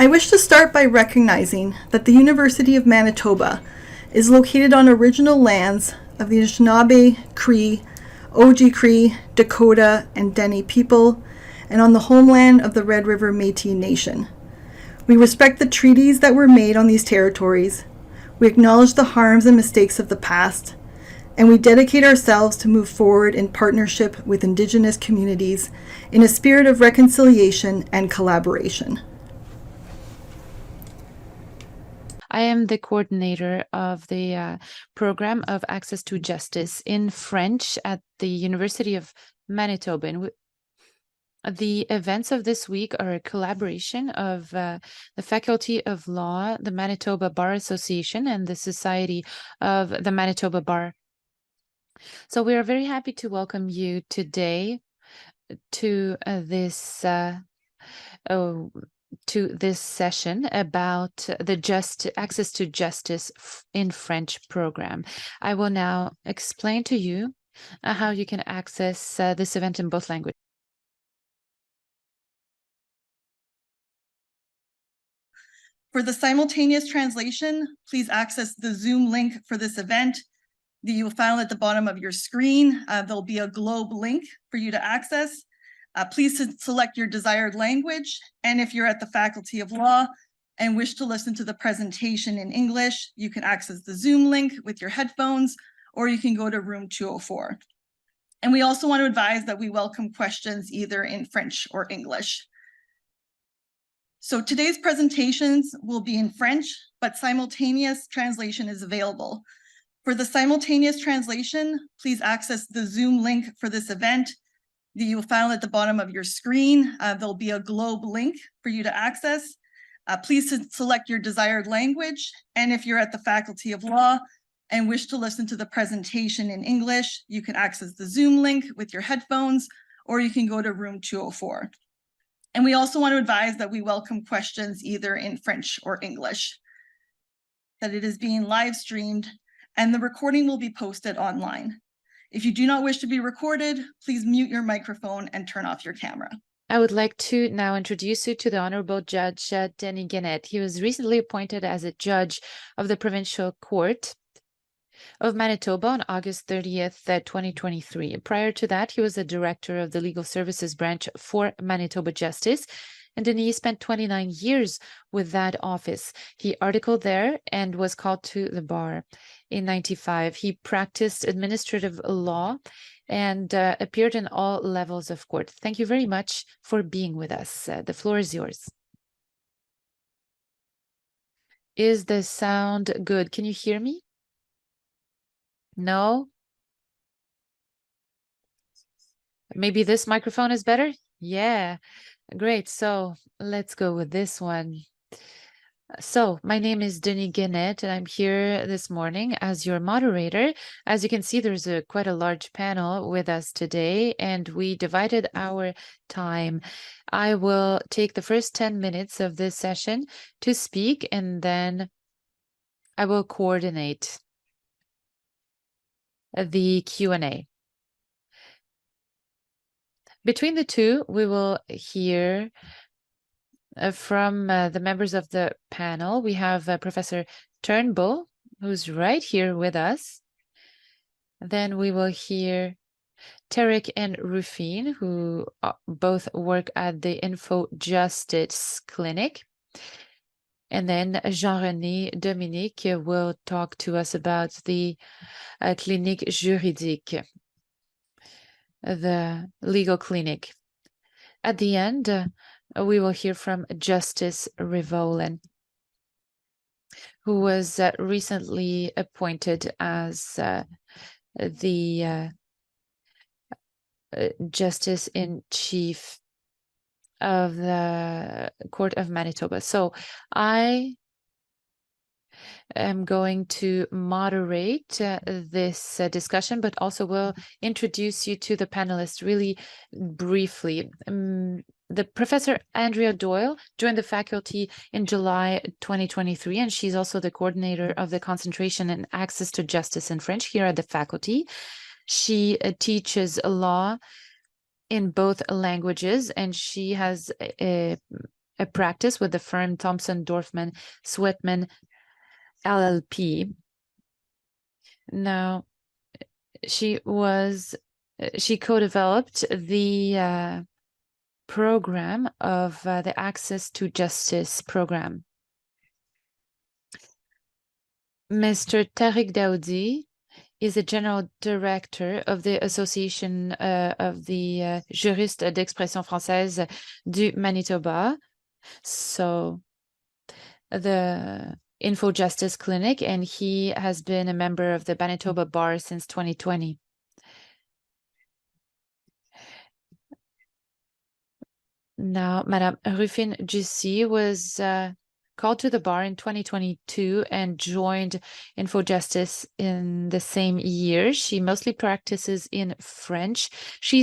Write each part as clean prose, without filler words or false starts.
I wish to start by recognizing that the University of Manitoba is located on original lands of the Anishinaabe, Cree, Oji-Cree, Dakota, and Dene people, and on the homeland of the Red River Métis Nation. We respect the treaties that were made on these territories, we acknowledge the harms and mistakes of the past, and we dedicate ourselves to move forward in partnership with Indigenous communities in a spirit of reconciliation and collaboration. I am the coordinator of the program of Access to Justice in French at the University of Manitoba. And the events of this week are a collaboration of the Faculty of Law, the Manitoba Bar Association, and the Society of the Manitoba Bar. So we are very happy to welcome you today to this session about the Access to Justice in French program. I will now explain to you how you can access this event in both languages. For the simultaneous translation, please access the Zoom link for this event that you will find at the bottom of your screen. There'll be a globe link for you to access. Please select your desired language, and if you're at the Faculty of Law and wish to listen to the presentation in English, you can access the Zoom link with your headphones, or you can go to room 204. And we also want to advise that we welcome questions either in French or English. So today's presentations will be in French, but simultaneous translation is available. For the simultaneous translation, please access the Zoom link for this event that you will find at the bottom of your screen. There'll be a globe link for you to access. Please select your desired language. And if you're at the Faculty of Law and wish to listen to the presentation in English, you can access the Zoom link with your headphones, or you can go to room 204. And we also want to advise that we welcome questions either in French or English, that it is being live streamed, and the recording will be posted online. If you do not wish to be recorded, please mute your microphone and turn off your camera. I would like to now introduce you to the Honourable Judge Denis Guenette. He was recently appointed as a judge of the Provincial Court of Manitoba on August 30th, 2023. Prior to that, he was the director of the Legal Services Branch for Manitoba Justice, and Denis spent 29 years with that office. He articled there and was called to the bar in 1995. He practiced administrative law and appeared in all levels of court. Thank you very much for being with us. The floor is yours. Is the sound good? Can you hear me? No? Maybe this microphone is better? Yeah, great. So let's go with this one. So my name is Denis Guenette, and I'm here this morning as your moderator. As you can see, there's quite a large panel with us today, and we divided our time. I will take the first 10 minutes of this session to speak, and then I will coordinate the Q&A. Between the two, we will hear from the members of the panel. We have Professor Turnbull, who's right here with us. Then we will hear Tarik and Ruphine, who both work at the Info Justice Clinic. And then Jean-René Dominique will talk to us about the Clinique Juridique, the legal clinic. At the end, we will hear from Justice Rivoalen, who was recently appointed as the Justice in Chief of the Court of Manitoba. So I am going to moderate this discussion, but also will introduce you to the panelists really briefly. The Professor Andrea Doyle joined the faculty in July 2023, and she's also the coordinator of the Concentration and Access to Justice in French here at the faculty. She teaches law in both languages, and she has a practice with the firm Thompson Dorfman Sweatman LLP. Now, she co-developed the program of the Access to Justice program. Mr. Tarik Daoudi is the General Director of the Association of the Juristes d'Expression Française du Manitoba. So the Info Justice Clinic, and he has been a member of the Manitoba Bar since 2020. Now, Madame Ruphine Djuissi was called to the bar in 2022 and joined Info Justice in the same year. She mostly practices in French. She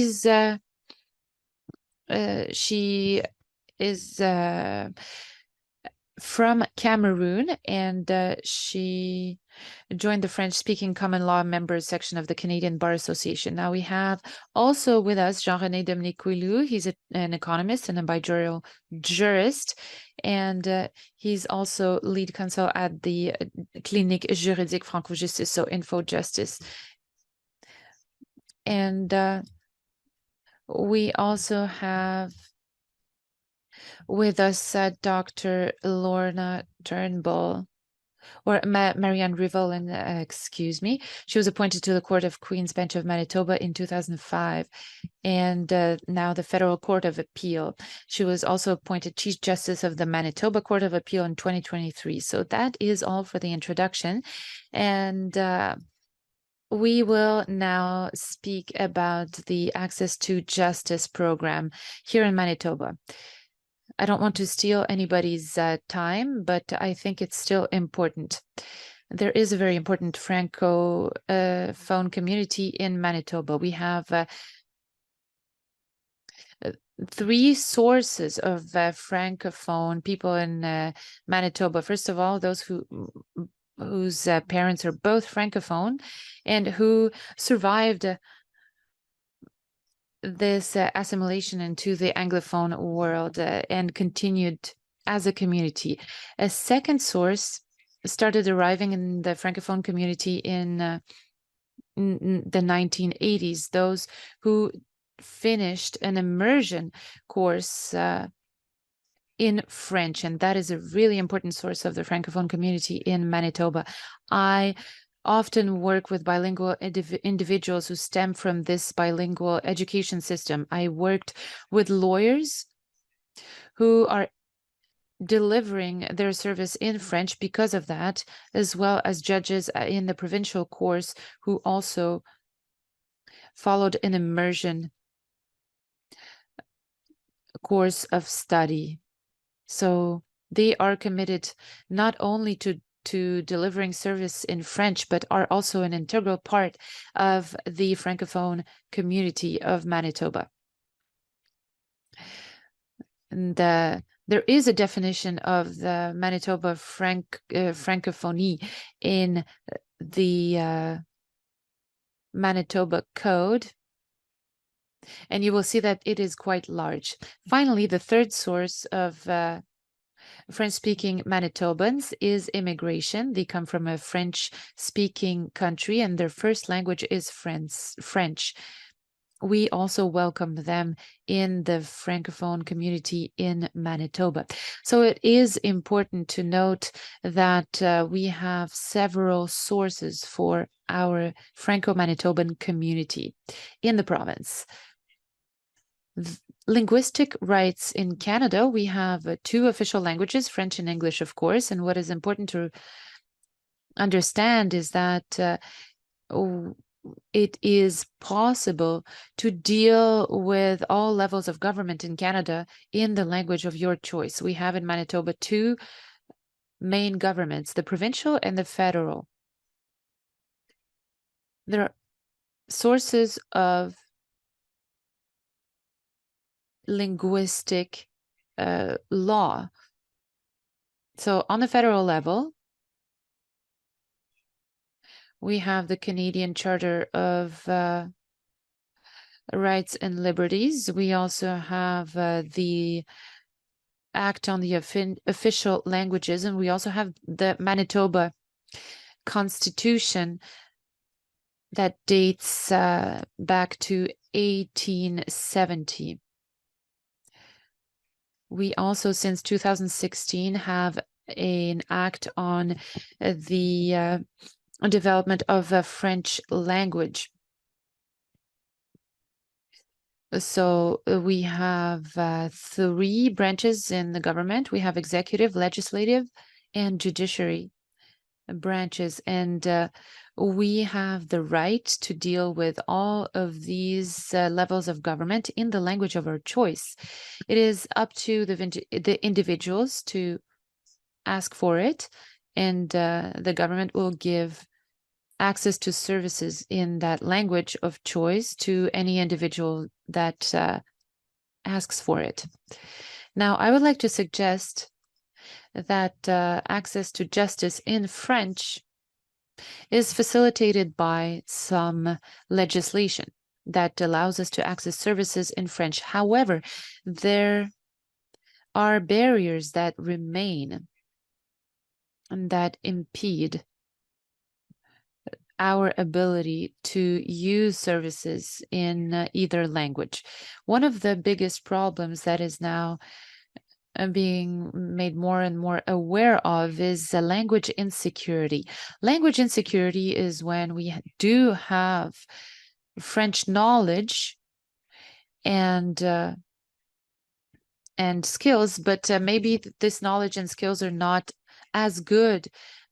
is from Cameroon, and she joined the French-speaking common law members section of the Canadian Bar Association. Now we have also with us Jean-René Dominique Kwilu. He's an economist and a bajurial jurist, and he's also lead counsel at the Clinique Juridique Franco-Justice, so Info Justice. And we also have with us Dr. Lorna Turnbull, or Marianne Rivoalen, excuse me. She was appointed to the Court of Queen's Bench of Manitoba in 2005, and now the Federal Court of Appeal. She was also appointed Chief Justice of the Manitoba Court of Appeal in 2023. So that is all for the introduction. And we will now speak about the Access to Justice program here in Manitoba. I don't want to steal anybody's time, but I think it's still important. There is a very important Francophone community in Manitoba. We have 3 sources of Francophone people in Manitoba. First of all, those whose parents are both Francophone and who survived this assimilation into the Anglophone world and continued as a community. A second source started arriving in the Francophone community in the 1980s, those who finished an immersion course in French, and that is a really important source of the Francophone community in Manitoba. I often work with bilingual individuals who stem from this bilingual education system. I worked with lawyers who are delivering their service in French because of that, as well as judges in the provincial courts who also followed an immersion course of study. So they are committed not only to delivering service in French, but are also an integral part of the Francophone community of Manitoba. And there is a definition of the Manitoba Francophonie in the Manitoba Code, and you will see that it is quite large. Finally, the third source of French-speaking Manitobans is immigration. They come from a French-speaking country, and their first language is French. We also welcome them in the Francophone community in Manitoba. So it is important to note that we have several sources for our Franco-Manitoban community in the province. Linguistic rights in Canada, we have 2 official languages, French and English, of course. And what is important to understand is that it is possible to deal with all levels of government in Canada in the language of your choice. We have in Manitoba 2 main governments, the provincial and the federal. There are sources of linguistic law. So on the federal level, we have the Canadian Charter of Rights and Liberties. We also have the act on the official languages, and we also have the Manitoba Constitution that dates back to 1870. We also, since 2016, have an act on the development of a French language. So we have 3 branches in the government. We have executive, legislative, and judiciary branches, and we have the right to deal with all of these levels of government in the language of our choice. It is up to the individuals to ask for it, and the government will give access to services in that language of choice to any individual that asks for it. Now, I would like to suggest that access to justice in French is facilitated by some legislation that allows us to access services in French. However, there are barriers that remain and that impede our ability to use services in either language. One of the biggest problems that is now being made more and more aware of is language insecurity. Language insecurity is when we do have French knowledge and skills, but maybe this knowledge and skills are not as good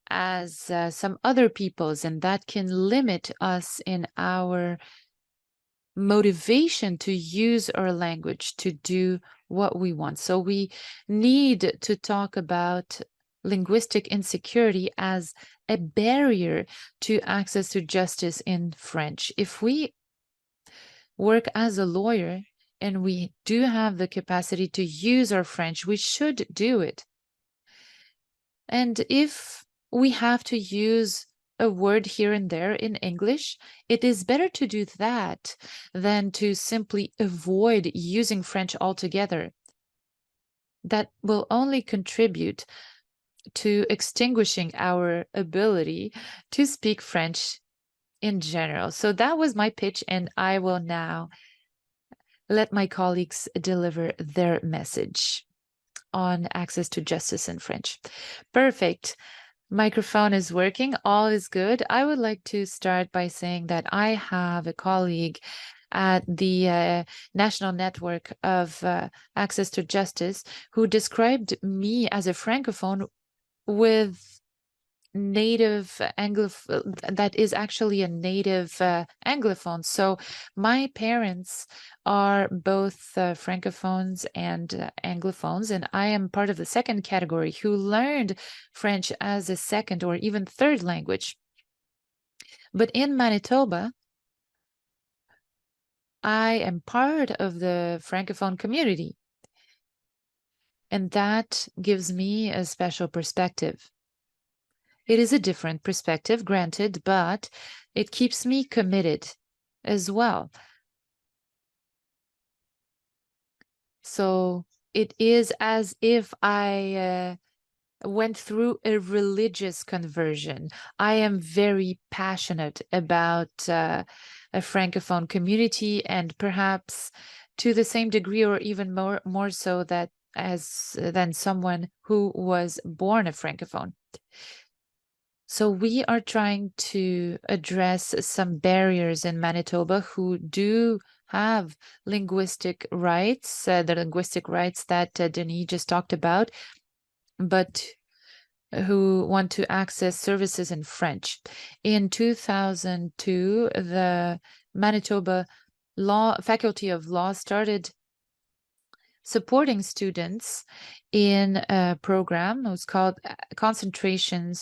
as some other people's, and that can limit us in our motivation to use our language to do what we want. So we need to talk about linguistic insecurity as a barrier to access to justice in French. If we work as a lawyer and we do have the capacity to use our French, we should do it. And if we have to use a word here and there in English, it is better to do that than to simply avoid using French altogether. That will only contribute to extinguishing our ability to speak French in general. So that was my pitch, and I will now let my colleagues deliver their message on access to justice in French. Perfect. Microphone is working. All is good. I would like to start by saying that I have a colleague at the National Network of Access to Justice who described me as a Francophone with native that is actually a native Anglophone. So my parents are both Francophones and Anglophones, and I am part of the second category who learned French as a second or even third language. But in Manitoba, I am part of the Francophone community, and that gives me a special perspective. It is a different perspective, granted, but it keeps me committed as well. So it is as if I went through a religious conversion. I am very passionate about a Francophone community, and perhaps to the same degree or even more so than someone who was born a Francophone. So we are trying to address some barriers in Manitoba who do have linguistic rights, the linguistic rights that Denis just talked about, but who want to access services in French. In 2002, the Manitoba Faculty of Law started supporting students in a program. It was called Concentration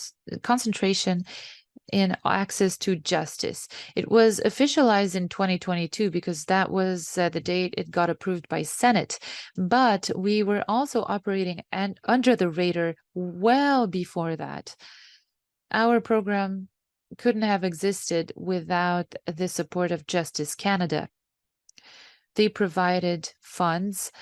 in Access to Justice. It was officialized in 2022 because that was the date it got approved by Senate. But we were also operating under the radar well before that. Our program couldn't have existed without the support of Justice Canada. They provided funds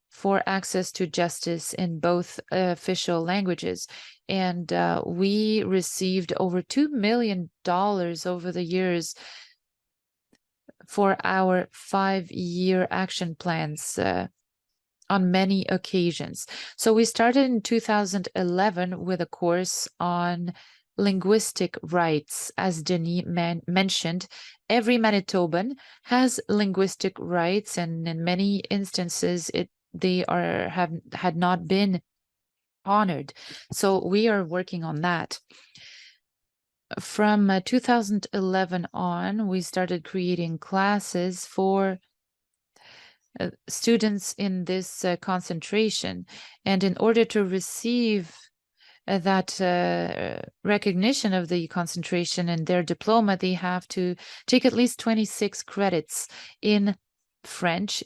for access to justice in both official languages. And we received over $2 million over the years for our 5-year action plans on many occasions. So we started in 2011 with a course on linguistic rights. As Denis mentioned, every Manitoban has linguistic rights, and in many instances they had not been honored. So we are working on that. From 2011 on, we started creating classes for students in this concentration. And in order to receive that recognition of the concentration and their diploma, they have to take at least 26 credits in French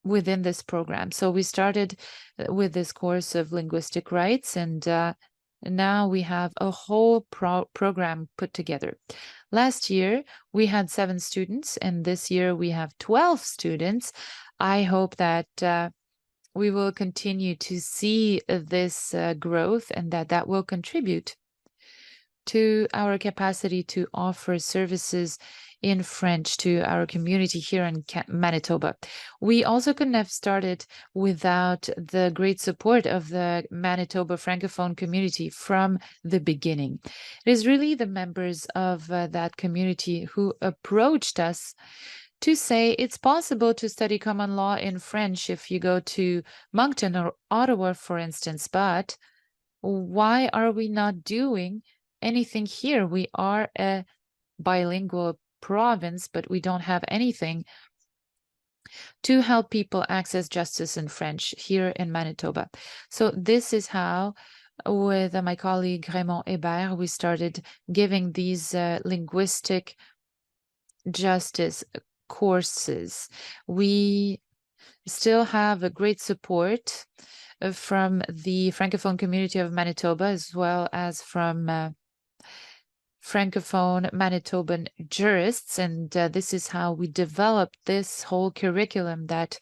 within this program. So we started with this course of linguistic rights, and now we have a whole program put together. Last year, we had 7 students, and this year we have 12 students. I hope that we will continue to see this growth, and that will contribute to our capacity to offer services in French to our community here in Manitoba. We also couldn't have started without the great support of the Manitoba Francophone community from the beginning. It is really the members of that community who approached us to say it's possible to study common law in French if you go to Moncton or Ottawa, for instance, but why are we not doing anything here? We are a bilingual province, but we don't have anything to help people access justice in French here in Manitoba. So this is how, with my colleague Raymond Hébert, we started giving these linguistic justice courses. We still have a great support from the Francophone community of Manitoba, as well as from Francophone Manitoban jurists, and this is how we developed this whole curriculum that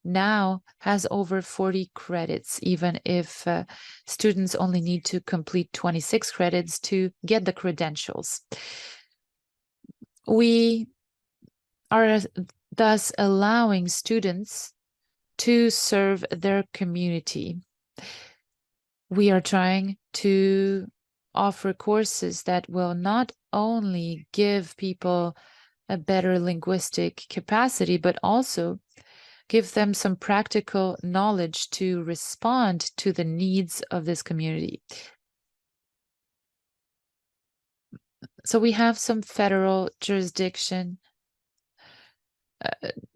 now has over 40 credits, even if students only need to complete 26 credits to get the credentials. We are thus allowing students to serve their community. We are trying to offer courses that will not only give people a better linguistic capacity, but also give them some practical knowledge to respond to the needs of this community. So we have some federal jurisdiction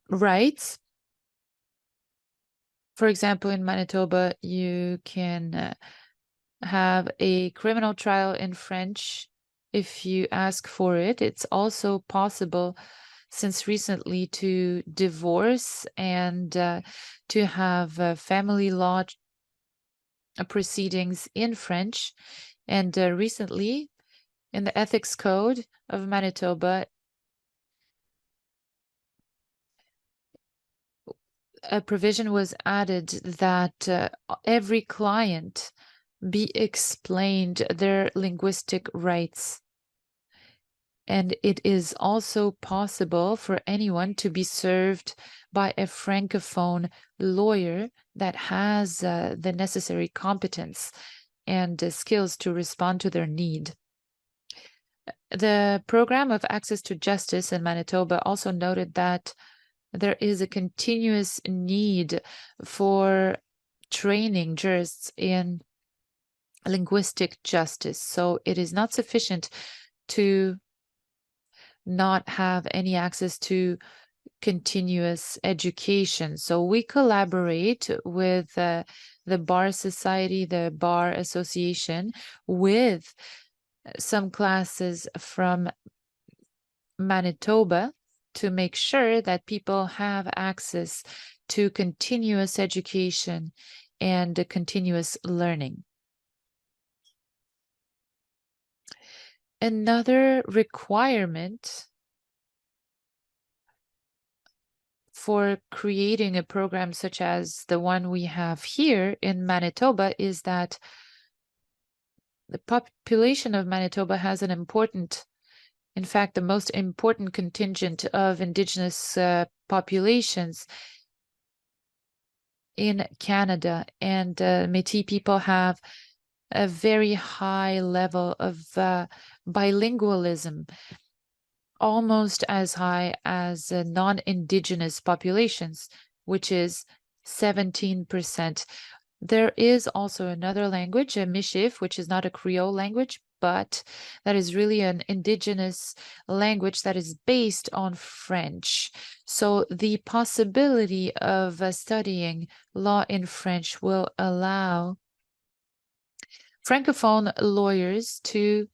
rights. For example, in Manitoba, you can have a criminal trial in French if you ask for it. It's also possible since recently to divorce and to have family law proceedings in French. And recently, in the Ethics Code of Manitoba, a provision was added that every client be explained their linguistic rights. And it is also possible for anyone to be served by a Francophone lawyer that has the necessary competence and skills to respond to their need. The program of access to justice in Manitoba also noted that there is a continuous need for training jurists in linguistic justice. So it is not sufficient to not have any access to continuous education. So we collaborate with the Bar Society, the Bar Association, with some classes from Manitoba to make sure that people have access to continuous education and continuous learning. Another requirement for creating a program such as the one we have here in Manitoba is that the population of Manitoba has an important, in fact, the most important contingent of Indigenous populations in Canada, and Métis people have a very high level of bilingualism, almost as high as non-Indigenous populations, which is 17%. There is also another language, a Michif, which is not a Creole language, but that is really an Indigenous language that is based on French. So the possibility of studying law in French will allow Francophone lawyers to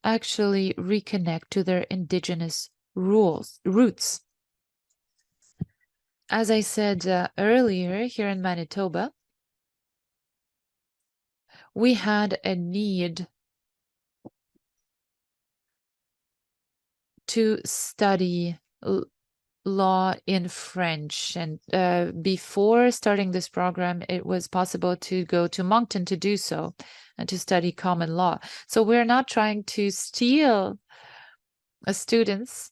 actually reconnect to their Indigenous roots. As I said earlier, here in Manitoba, we had a need to study law in French. And before starting this program, it was possible to go to Moncton to do so and to study common law. So we're not trying to steal students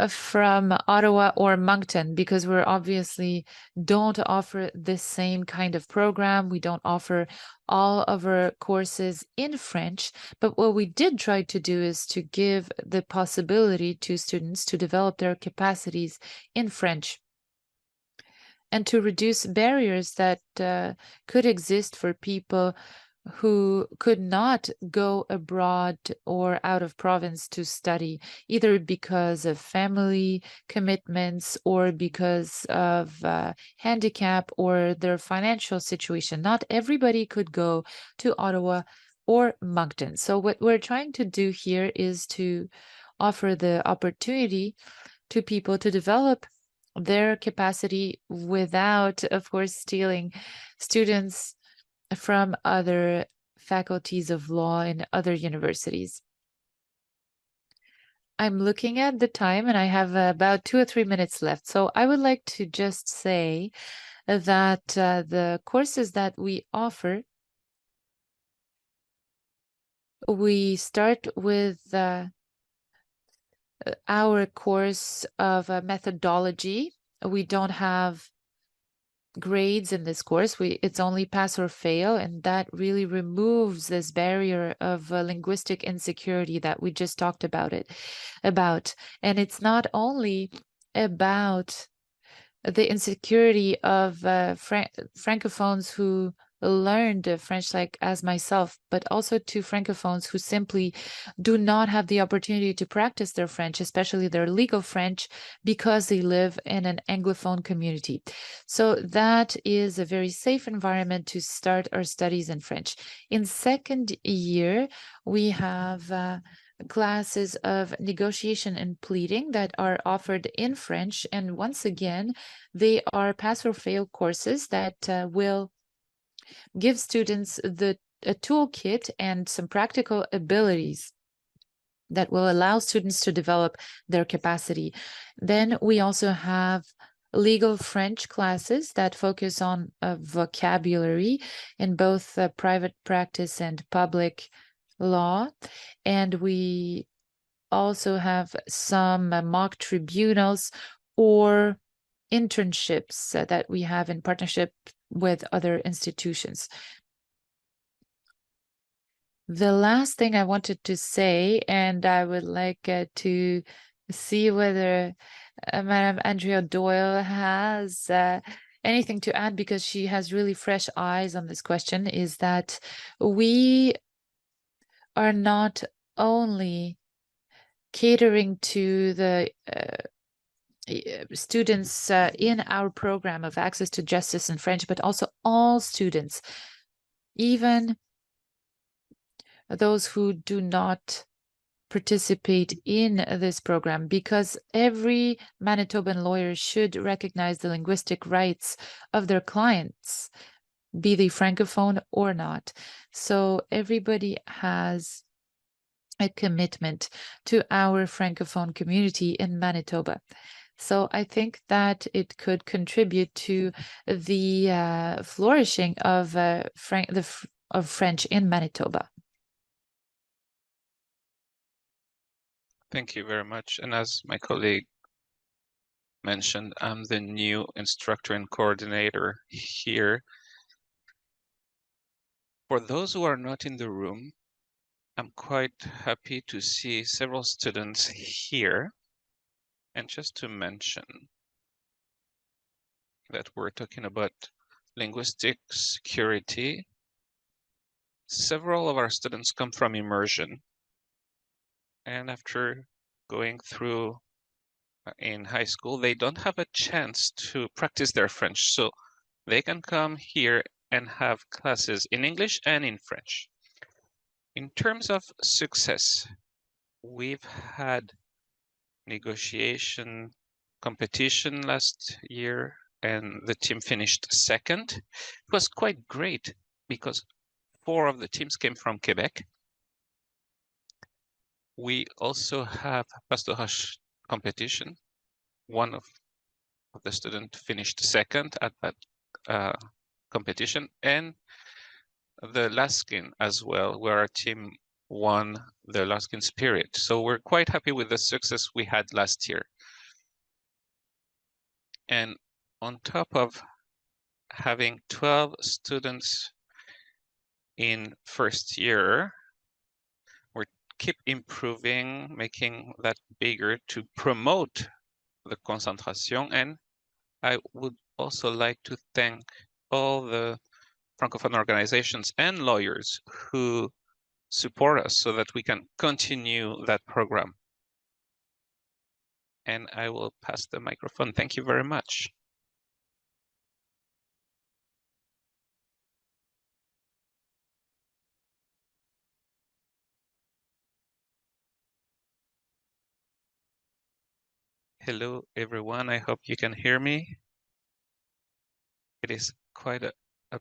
from Ottawa or Moncton, because we're obviously don't offer the same kind of program. We don't offer all of our courses in French, but what we did try to do is to give the possibility to students to develop their capacities in French and to reduce barriers that could exist for people who could not go abroad or out of province to study, either because of family commitments or because of handicap or their financial situation. Not everybody could go to Ottawa or Moncton. So what we're trying to do here is to offer the opportunity to people to develop their capacity without, of course, stealing students from other faculties of law in other universities. I'm looking at the time and I have about 2 or 3 minutes left. So I would like to just say that the courses that we offer, we start with our course of methodology. We don't have grades in this course. It's only pass or fail, and that really removes this barrier of linguistic insecurity that we just talked about. And it's not only about the insecurity of Francophones who learned French, like as myself, but also to Francophones who simply do not have the opportunity to practice their French, especially their legal French, because they live in an Anglophone community. So that is a very safe environment to start our studies in French. In second year, we have classes of negotiation and pleading that are offered in French. And once again, they are pass or fail courses that will give students a toolkit and some practical abilities that will allow students to develop their capacity. Then we also have legal French classes that focus on vocabulary in both private practice and public law. And we also have some mock tribunals or internships that we have in partnership with other institutions. The last thing I wanted to say, and I would like to see whether Madame Andrea Doyle has anything to add, because she has really fresh eyes on this question, is that we are not only catering to the students in our program of access to justice in French, but also all students, even those who do not participate in this program, because every Manitoban lawyer should recognize the linguistic rights of their clients, be they Francophone or not. So everybody has a commitment to our Francophone community in Manitoba. So I think that it could contribute to the flourishing of French in Manitoba. Thank you very much. And as my colleague mentioned, I'm the new instructor and coordinator here. For those who are not in the room, I'm quite happy to see several students here. And just to mention that we're talking about linguistic security, several of our students come from immersion. And after going through in high school, they don't have a chance to practice their French. So they can come here and have classes in English and in French. In terms of success, we've had negotiation competition last year and the team finished second. It was quite great because 4 of the teams came from Quebec. We also have pastorage competition. One of the students finished second at that competition, and the Laskin as well, where our team won the Laskin Spirit. So we're quite happy with the success we had last year. And on top of having 12 students in first year, we keep improving, making that bigger to promote the concentration. And I would also like to thank all the Francophone organizations and lawyers who support us so that we can continue that program. And I will pass the microphone. Thank you very much. Hello, everyone. I hope you can hear me. It is quite a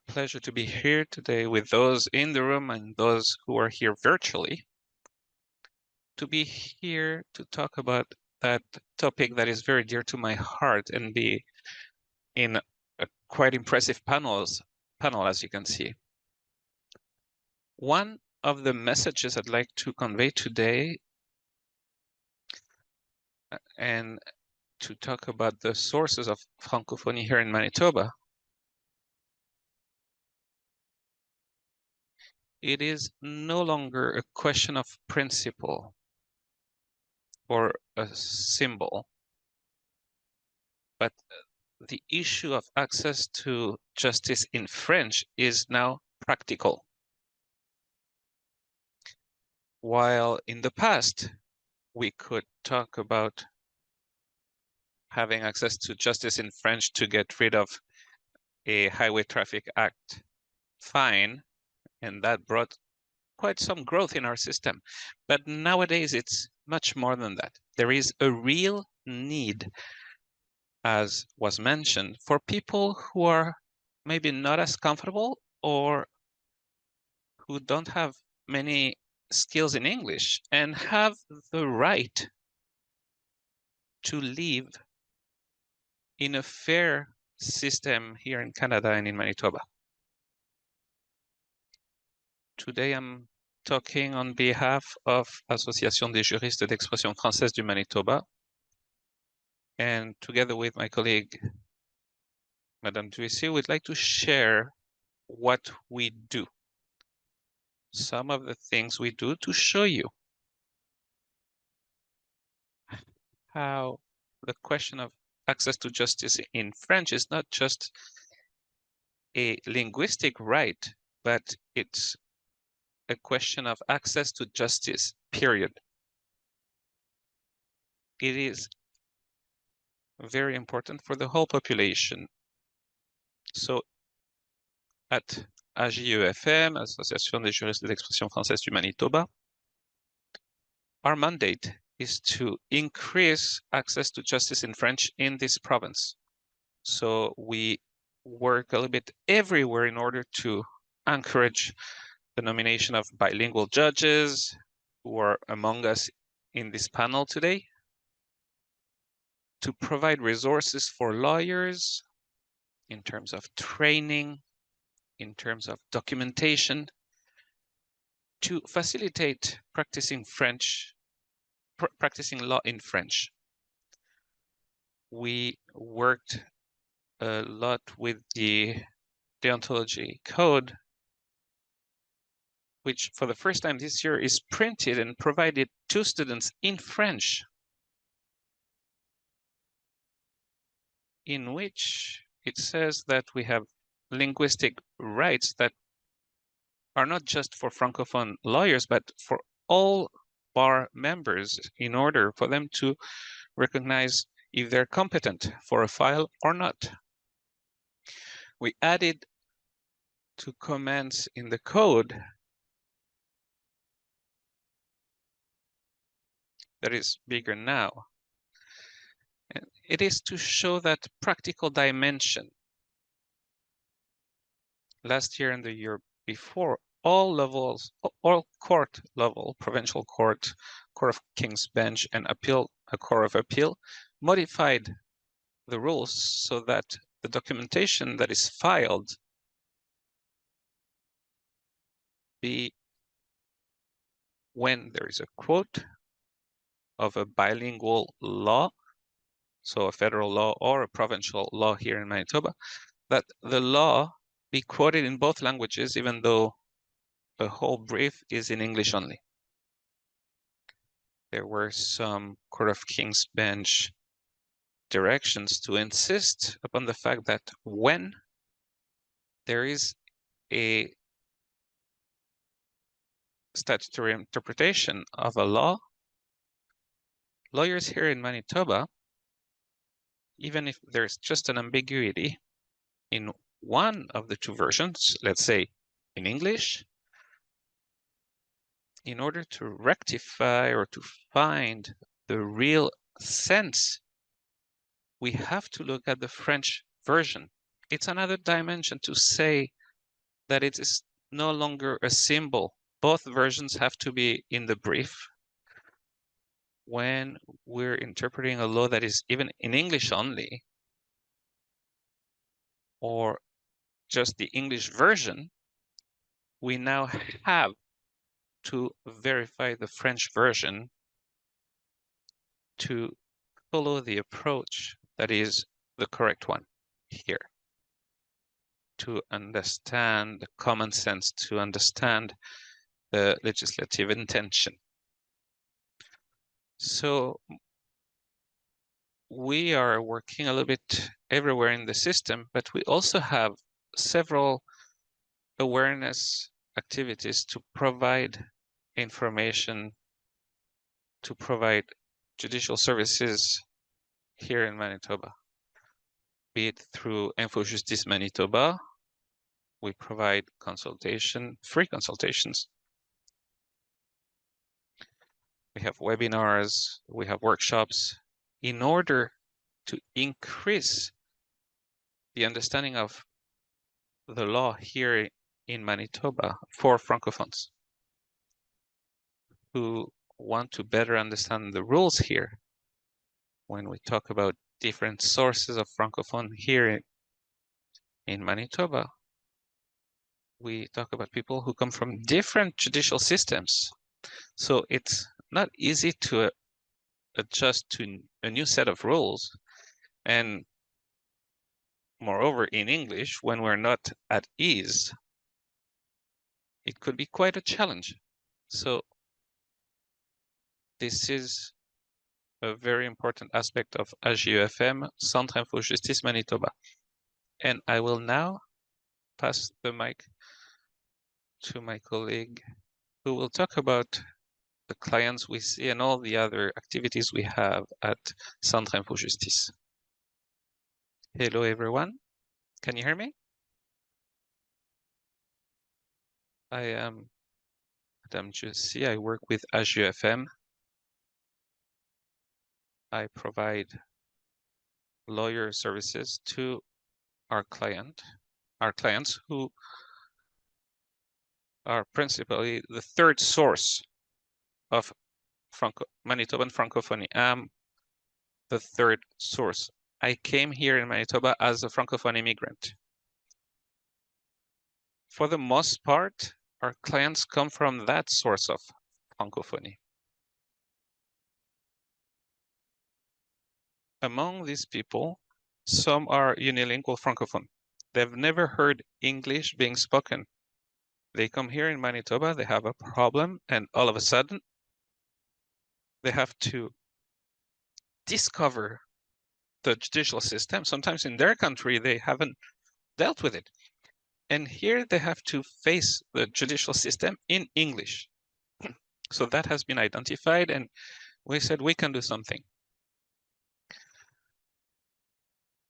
pleasure to be here today with those in the room and those who are here virtually. To be here to talk about that topic that is very dear to my heart and be in a quite impressive panel, as you can see. One of the messages I'd like to convey today and to talk about the sources of Francophonie here in Manitoba. It is no longer a question of principle or a symbol, but the issue of access to justice in French is now practical. While in the past, we could talk about having access to justice in French to get rid of a Highway Traffic Act fine, and that brought quite some growth in our system. But nowadays, it's much more than that. There is a real need, as was mentioned, for people who are maybe not as comfortable or who don't have many skills in English and have the right to live in a fair system here in Canada and in Manitoba. Today, I'm talking on behalf of Association des juristes d'expression française du Manitoba, and together with my colleague, Madame Djuissi, we'd like to share what we do. Some of the things we do to show you how the question of access to justice in French is not just a linguistic right, but it's a question of access to justice, period. It is very important for the whole population. So at AJEFM, Association des juristes d'expression française du Manitoba, our mandate is to increase access to justice in French in this province. So we work a little bit everywhere in order to encourage the nomination of bilingual judges who are among us in this panel today. to provide resources for lawyers in terms of training, in terms of documentation, to facilitate practicing law in French. We worked a lot with the deontology code, which for the first time this year is printed and provided to students in French, in which it says that we have linguistic rights that are not just for Francophone lawyers, but for all bar members in order for them to recognize if they're competent for a file or not. We added 2 commands in the code that is bigger now. And it is to show that practical dimension. Last year and the year before, all levels, all court level, provincial court, Court of King's Bench, and appeal, a Court of Appeal, modified the rules so that the documentation that is filed be when there is a quote of a bilingual law, so a federal law or a provincial law here in Manitoba, that the law be quoted in both languages, even though the whole brief is in English only. There were some Court of King's Bench directions to insist upon the fact that when there is a statutory interpretation of a law, lawyers here in Manitoba, even if there's just an ambiguity in one of the 2 versions, let's say in English, in order to rectify or to find the real sense, we have to look at the French version. It's another dimension to say that it is no longer a symbol. Both versions have to be in the brief. When we're interpreting a law that is even in English only, or just the English version, we now have to verify the French version to follow the approach that is the correct one here, to understand the common sense, to understand the legislative intention. So we are working a little bit everywhere in the system, but we also have several awareness activities to provide information, to provide judicial services here in Manitoba, be it through Info Justice Manitoba. We provide consultation, free consultations. We have webinars, we have workshops in order to increase the understanding of the law here in Manitoba for Francophones who want to better understand the rules here. When we talk about different sources of Francophone here in Manitoba, we talk about people who come from different judicial systems. So it's not easy to adjust to a new set of rules. And moreover, in English, when we're not at ease, it could be quite a challenge. So this is a very important aspect of AJEFM, Centre Info Justice Manitoba. And I will now pass the mic to my colleague who will talk about the clients we see and all the other activities we have at Centre Info Justice. Hello, everyone. Can you hear me? I am Madame Djuissi. I work with AJEFM. I provide lawyer services to our clients who are principally the third source of Manitoban Francophonie. the third source. I came here in Manitoba as a Francophone immigrant. For the most part, our clients come from that source of Francophonie. Among these people, some are unilingual Francophone. They've never heard English being spoken. They come here in Manitoba, they have a problem, and all of a sudden, they have to discover the judicial system. Sometimes in their country, they haven't dealt with it. And here they have to face the judicial system in English. So that has been identified, and we said we can do something.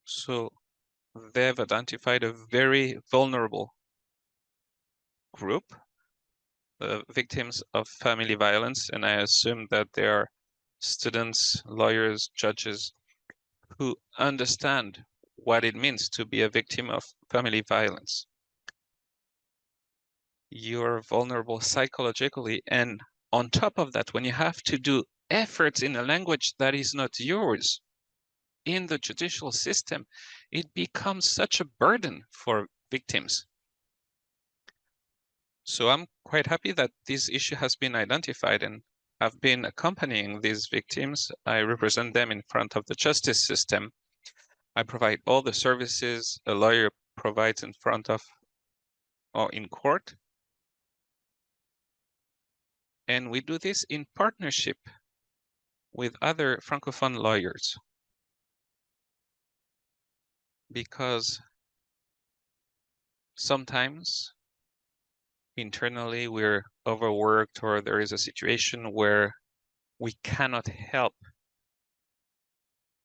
So they've identified a very vulnerable group, victims of family violence, and I assume that they are students, lawyers, judges who understand what it means to be a victim of family violence. You're vulnerable psychologically, and on top of that, when you have to do efforts in a language that is not yours in the judicial system, it becomes such a burden for victims. So I'm quite happy that this issue has been identified, and I've been accompanying these victims. I represent them in front of the justice system. I provide all the services a lawyer provides in front of or in court. And we do this in partnership with other Francophone lawyers, because sometimes internally we're overworked, or there is a situation where we cannot help.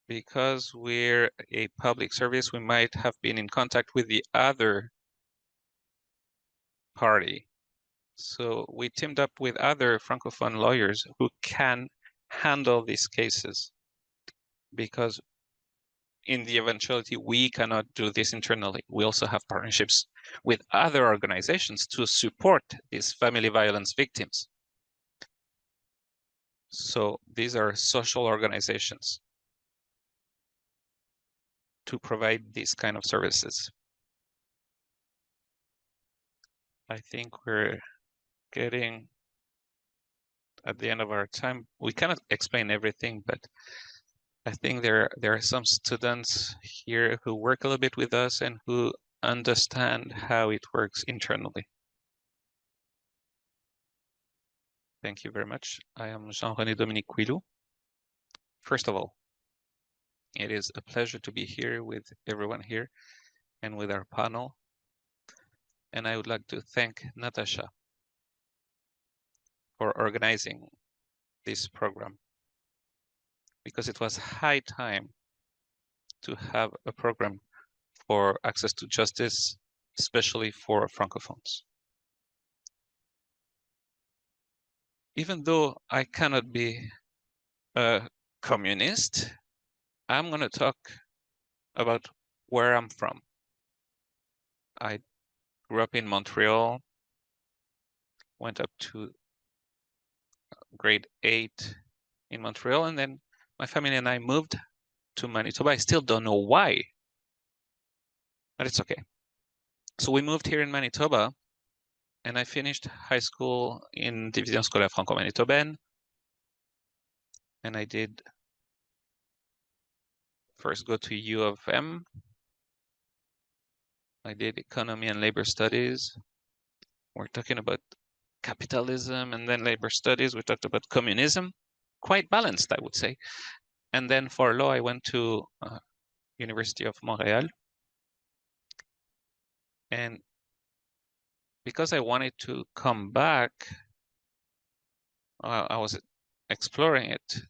Because we're a public service, we might have been in contact with the other party. So we teamed up with other Francophone lawyers who can handle these cases, because in the eventuality we cannot do this internally. We also have partnerships with other organizations to support these family violence victims. So these are social organizations to provide these kind of services. I think we're getting at the end of our time. We cannot explain everything, but I think there are some students here who work a little bit with us and who understand how it works internally. Thank you very much. I am Jean-René Dominique Kwilu. First of all, it is a pleasure to be here with everyone here and with our panel. And I would like to thank Natasha for organizing this program, because it was high time to have a program for access to justice, especially for Francophones. Even though I cannot be a communist, I'm going to talk about where I'm from. I grew up in Montreal, went up to grade 8 in Montreal, and then my family and I moved to Manitoba. I still don't know why, but it's okay. So we moved here in Manitoba, and I finished high school in Division Scolaire Franco-Manitobaine, and I did first go to U of M. I did economy and labor studies. We're talking about capitalism, and then labor studies. We talked about communism, quite balanced, I would say. And then for law, I went to University of Montreal. And because I wanted to come back, I was exploring it.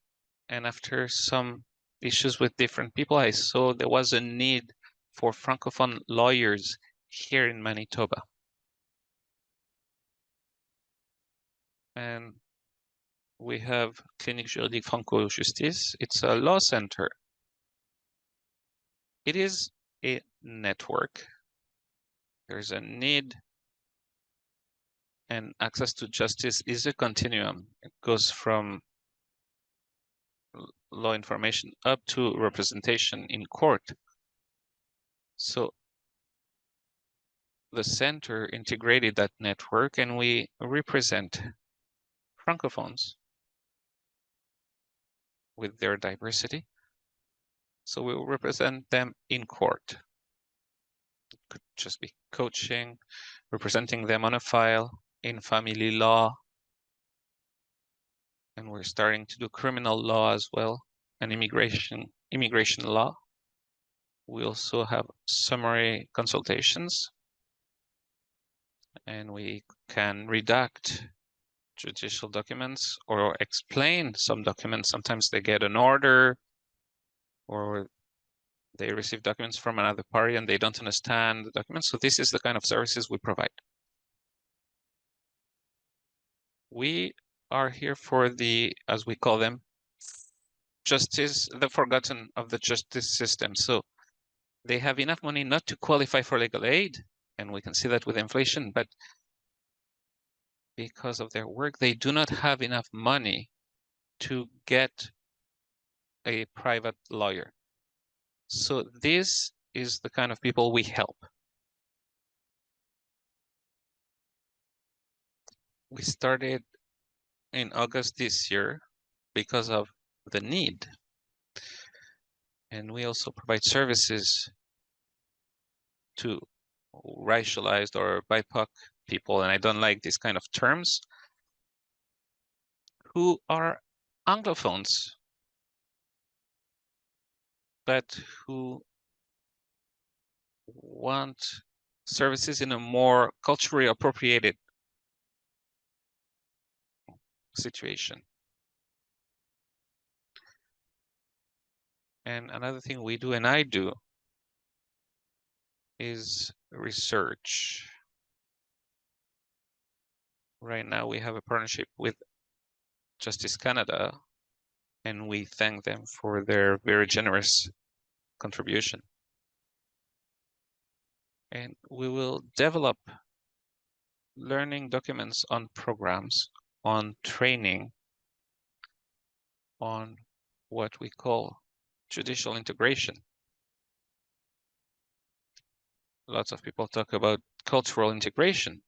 And after some issues with different people, I saw there was a need for Francophone lawyers here in Manitoba. And we have Clinique Juridique Franco-Justice. It's a law center. It is a network. There's a need, and access to justice is a continuum. It goes from law information up to representation in court. So the center integrated that network, and we represent Francophones with their diversity. So we will represent them in court. It could just be coaching, representing them on a file, in family law, and we're starting to do criminal law as well, and immigration law. We also have summary consultations, and we can redact judicial documents or explain some documents. Sometimes they get an order or they receive documents from another party and they don't understand the documents. So this is the kind of services we provide. We are here for the, as we call them, justice, the forgotten of the justice system. So they have enough money not to qualify for legal aid, and we can see that with inflation, but because of their work, they do not have enough money to get a private lawyer. So this is the kind of people we help. We started in August this year because of the need. And we also provide services to racialized or BIPOC people, and I don't like these kind of terms, who are Anglophones, but who want services in a more culturally appropriated situation. And another thing we do, and I do, is research. Right now we have a partnership with Justice Canada, and we thank them for their very generous contribution. And we will develop learning documents on programs, on training, on what we call judicial integration. Lots of people talk about cultural integration,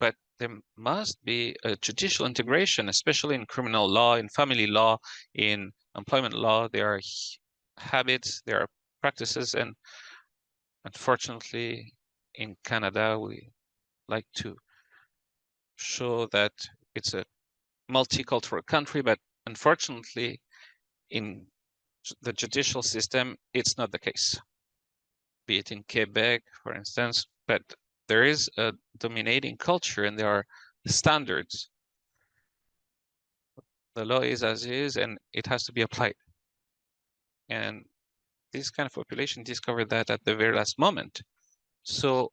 but there must be a judicial integration, especially in criminal law, in family law, in employment law. There are habits, there are practices, and unfortunately, in Canada, we like to show that it's a multicultural country, but unfortunately, in the judicial system, it's not the case. Be it in Quebec, for instance, but there is a dominating culture and there are standards. The law is as is, and it has to be applied. And this kind of population discovered that at the very last moment. So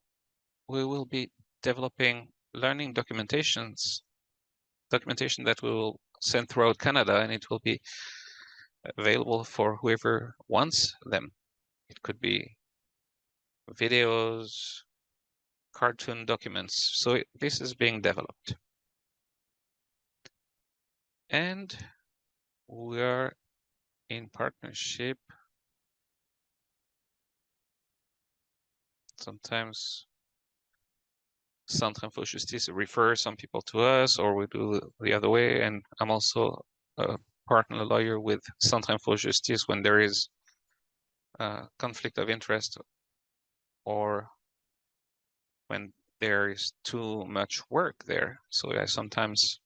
we will be developing learning documentation that we will send throughout Canada, and it will be available for whoever wants them. It could be videos, cartoon documents. So this is being developed. And we are in partnership. Sometimes Centre Info-Justice refers some people to us, or we do the other way. And I'm also a partner lawyer with Centre Info-Justice when there is a conflict of interest or when there is too much work there. So I sometimes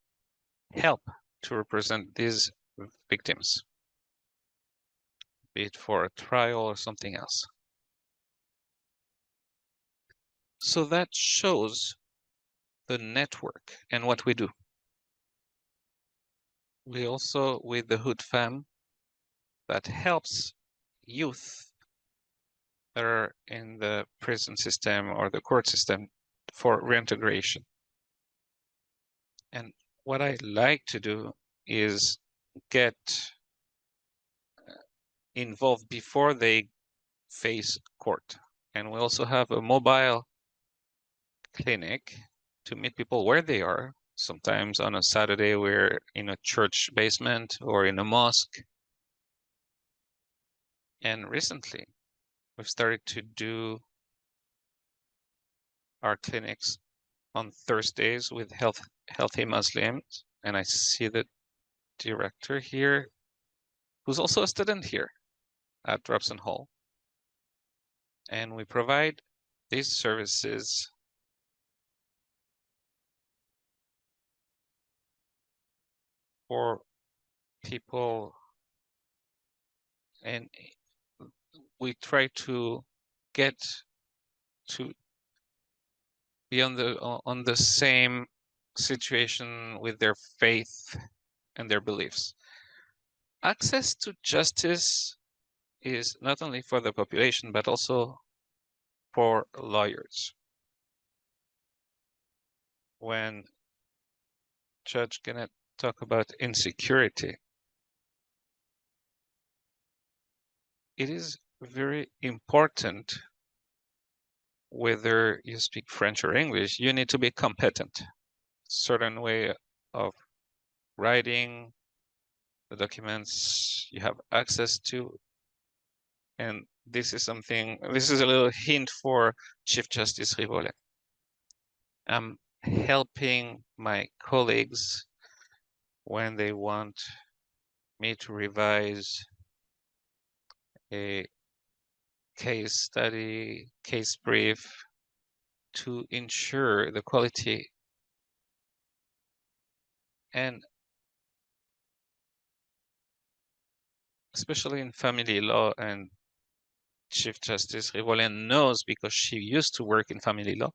help to represent these victims, be it for a trial or something else. So that shows the network and what we do. We also, with the Hood Fam, that helps youth that are in the prison system or the court system for reintegration. And what I like to do is get involved before they face court. And we also have a mobile clinic to meet people where they are. Sometimes on a Saturday, we're in a church basement or in a mosque. And recently, we've started to do our clinics on Thursdays with healthy Muslims. And I see the director here, who's also a student here at Robson Hall. And we provide these services for people, and we try to get to be on the same situation with their faith and their beliefs. Access to justice is not only for the population, but also for lawyers. When Judge Guenette talk about insecurity, it is very important whether you speak French or English, you need to be competent. Certain way of writing, the documents you have access to. And this is a little hint for Chief Justice Rivoalen. I'm helping my colleagues when they want me to revise a case study, case brief, to ensure the quality. And especially in family law, and Chief Justice Rivoalen knows because she used to work in family law,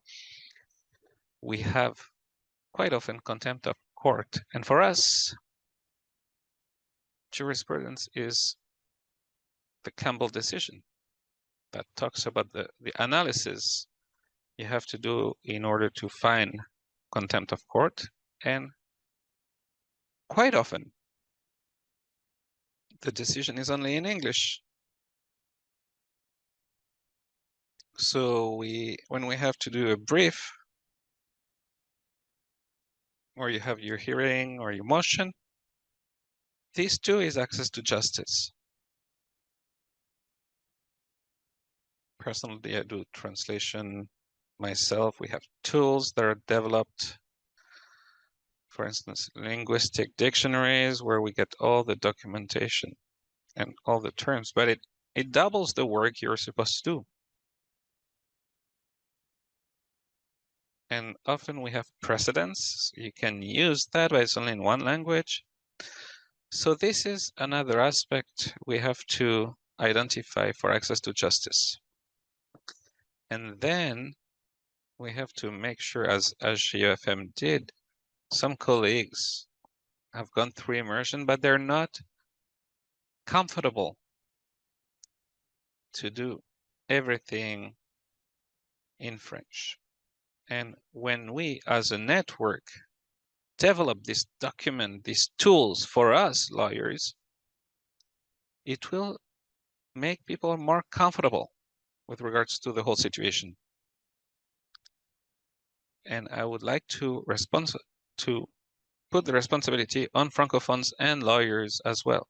we have quite often contempt of court. And for us, jurisprudence is the Campbell decision that talks about the analysis you have to do in order to find contempt of court. And quite often, the decision is only in English. So when we have to do a brief, or you have your hearing or your motion, this too is access to justice. Personally, I do translation myself. We have tools that are developed, for instance, linguistic dictionaries, where we get all the documentation and all the terms, but it doubles the work you're supposed to do. And often we have precedents. You can use that, but it's only in one language. So this is another aspect we have to identify for access to justice. And then we have to make sure, as AJEFM did, some colleagues have gone through immersion, but they're not comfortable to do everything in French. And when we, as a network, develop this document, these tools for us lawyers, it will make people more comfortable with regards to the whole situation. And I would like to put the responsibility on Francophones and lawyers as well.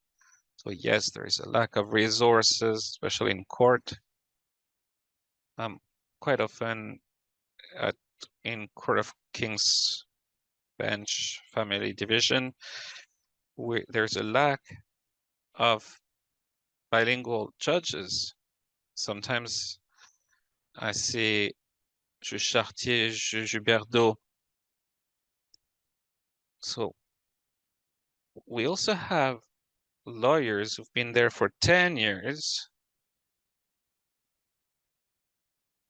So yes, there is a lack of resources, especially in court. Quite often in Court of King's Bench Family Division, there's a lack of bilingual judges. Sometimes I see Juge Chartier, Juge Berdo. So we also have lawyers who've been there for 10 years,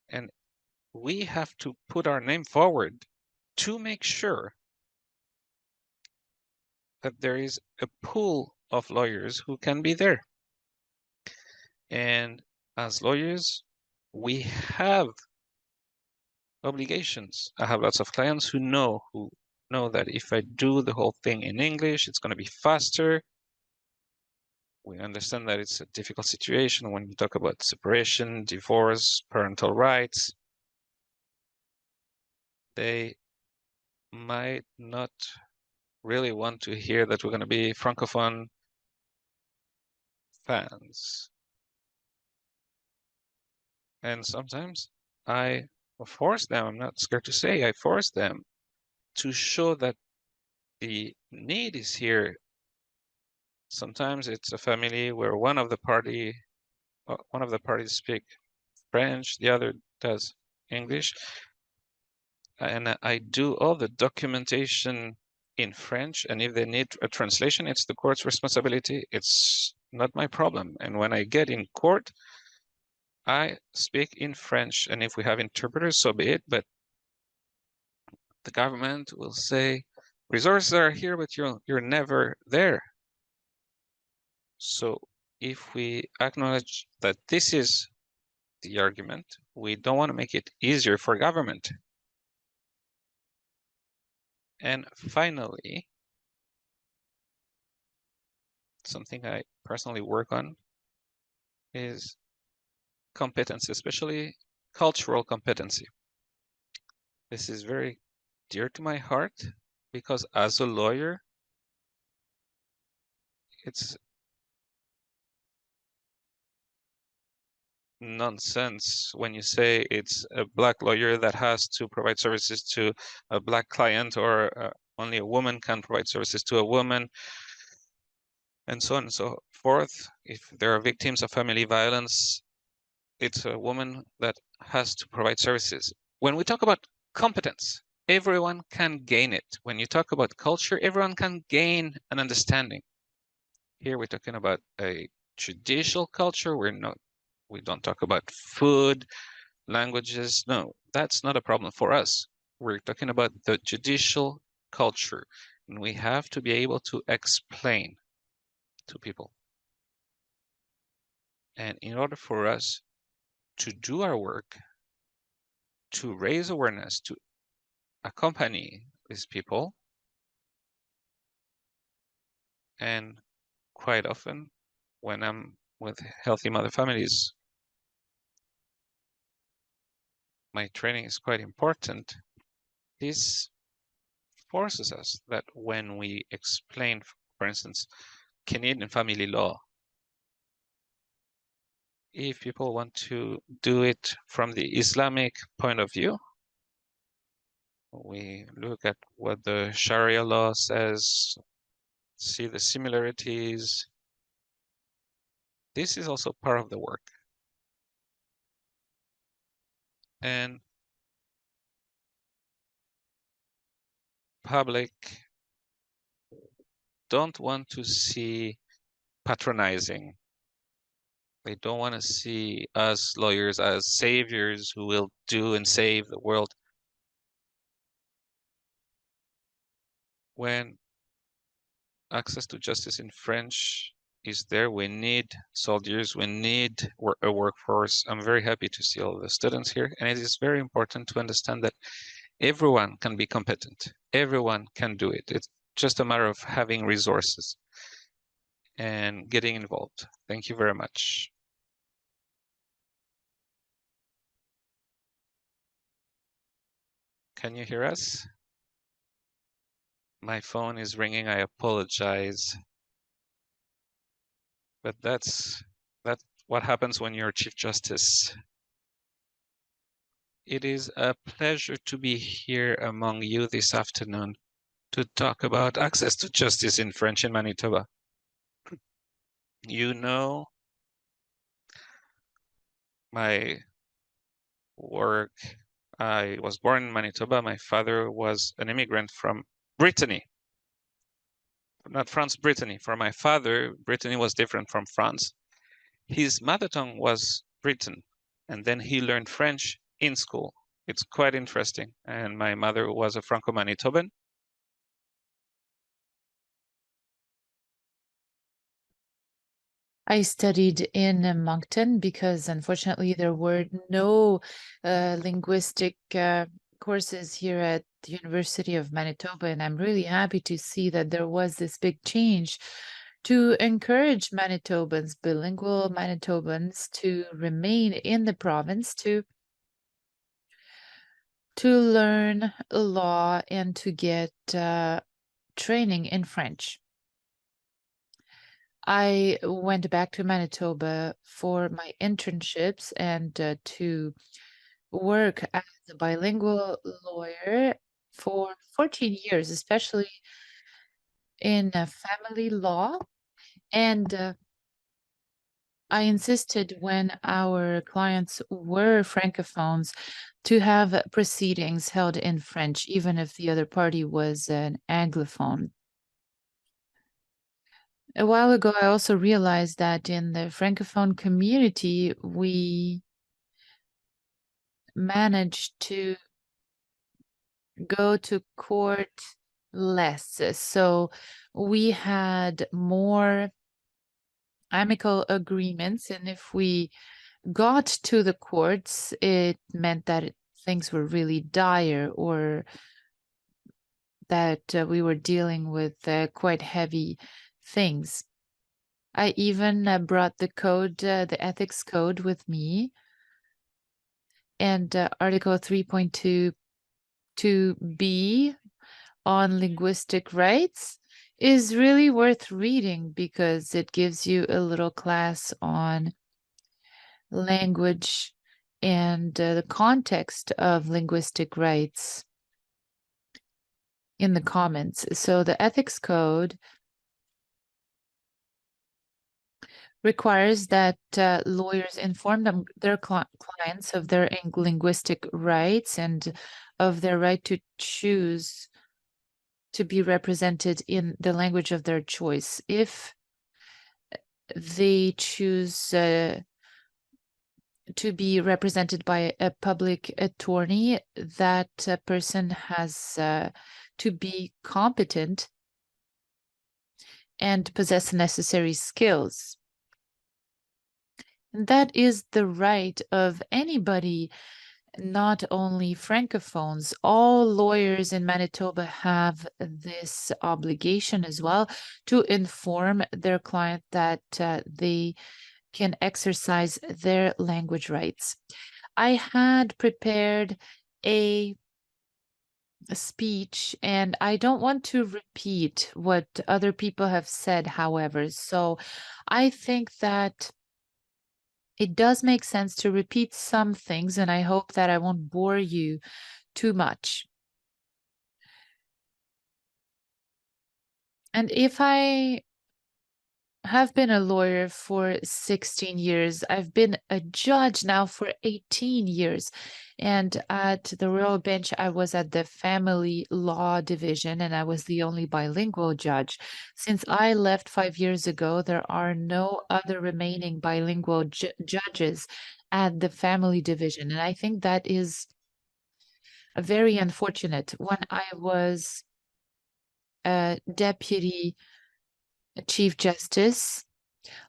and we have to put our name forward to make sure that there is a pool of lawyers who can be there. And as lawyers, we have obligations. I have lots of clients who know that if I do the whole thing in English, it's going to be faster. We understand that it's a difficult situation when you talk about separation, divorce, parental rights. They might not really want to hear that we're going to be Francophone fans. And sometimes I force them, I'm not scared to say, I force them to show that the need is here. Sometimes it's a family where one of the parties speak French, the other does English. And I do all the documentation in French. And if they need a translation, it's the court's responsibility. It's not my problem. And when I get in court, I speak in French. And if we have interpreters, so be it. But the government will say, resources are here, but you're never there. So if we acknowledge that this is the argument, we don't want to make it easier for government. And finally, something I personally work on is competency, especially cultural competency. This is very dear to my heart because as a lawyer, it's nonsense when you say it's a Black lawyer that has to provide services to a Black client, or only a woman can provide services to a woman, and so on and so forth. If there are victims of family violence, it's a woman that has to provide services. When we talk about competence, everyone can gain it. When you talk about culture, everyone can gain an understanding. Here we're talking about a judicial culture. We don't talk about food, languages. No, that's not a problem for us. We're talking about the judicial culture, and we have to be able to explain to people. And in order for us to do our work, to raise awareness, to accompany these people, and quite often when I'm with healthy mother families, my training is quite important. This forces us that when we explain, for instance, Canadian family law, if people want to do it from the Islamic point of view, we look at what the Sharia law says, see the similarities. This is also part of the work. And public don't want to see patronizing. They don't want to see us lawyers as saviors who will do and save the world. When access to justice in French is there, we need soldiers, we need a workforce. I'm very happy to see all the students here, and it is very important to understand that everyone can be competent. Everyone can do it. It's just a matter of having resources and getting involved. Thank you very much. Can you hear us? My phone is ringing. I apologize. But that's what happens when you're Chief Justice. It is a pleasure to be here among you this afternoon to talk about access to justice in French in Manitoba. You know my work. I was born in Manitoba. My father was an immigrant from Brittany. Not France, Brittany. For my father, Brittany was different from France. His mother tongue was Breton, and then he learned French in school. It's quite interesting. And my mother was a Franco-Manitoban. I studied in Moncton because unfortunately there were no linguistic courses here at the University of Manitoba, and I'm really happy to see that there was this big change to encourage Manitobans, bilingual Manitobans, to remain in the province, to learn law and to get training in French. I went back to Manitoba for my internships and to work as a bilingual lawyer for 14 years, especially in family law. And I insisted when our clients were francophones to have proceedings held in French, even if the other party was an Anglophone. A while ago, I also realized that in the Francophone community, we managed to go to court less. So we had more amicable agreements, and if we got to the courts, it meant that things were really dire, or that we were dealing with quite heavy things. I even brought the code, the ethics code with me, and Article 3.22b on linguistic rights is really worth reading because it gives you a little class on language and the context of linguistic rights in the comments. So the ethics code requires that lawyers inform their clients of their linguistic rights and of their right to choose to be represented in the language of their choice. If they choose to be represented by a public attorney, that person has to be competent and possess the necessary skills. And that is the right of anybody, not only francophones. All lawyers in Manitoba have this obligation as well to inform their client that they can exercise their language rights. I had prepared a speech, and I don't want to repeat what other people have said, however. So I think that it does make sense to repeat some things, and I hope that I won't bore you too much. And if I have been a lawyer for 16 years, I've been a judge now for 18 years. And at the Royal Bench, I was at the Family Law Division, and I was the only bilingual judge. Since I left 5 years ago, there are no other remaining bilingual judges at the Family Division. And I think that is very unfortunate. When I was a deputy Chief Justice,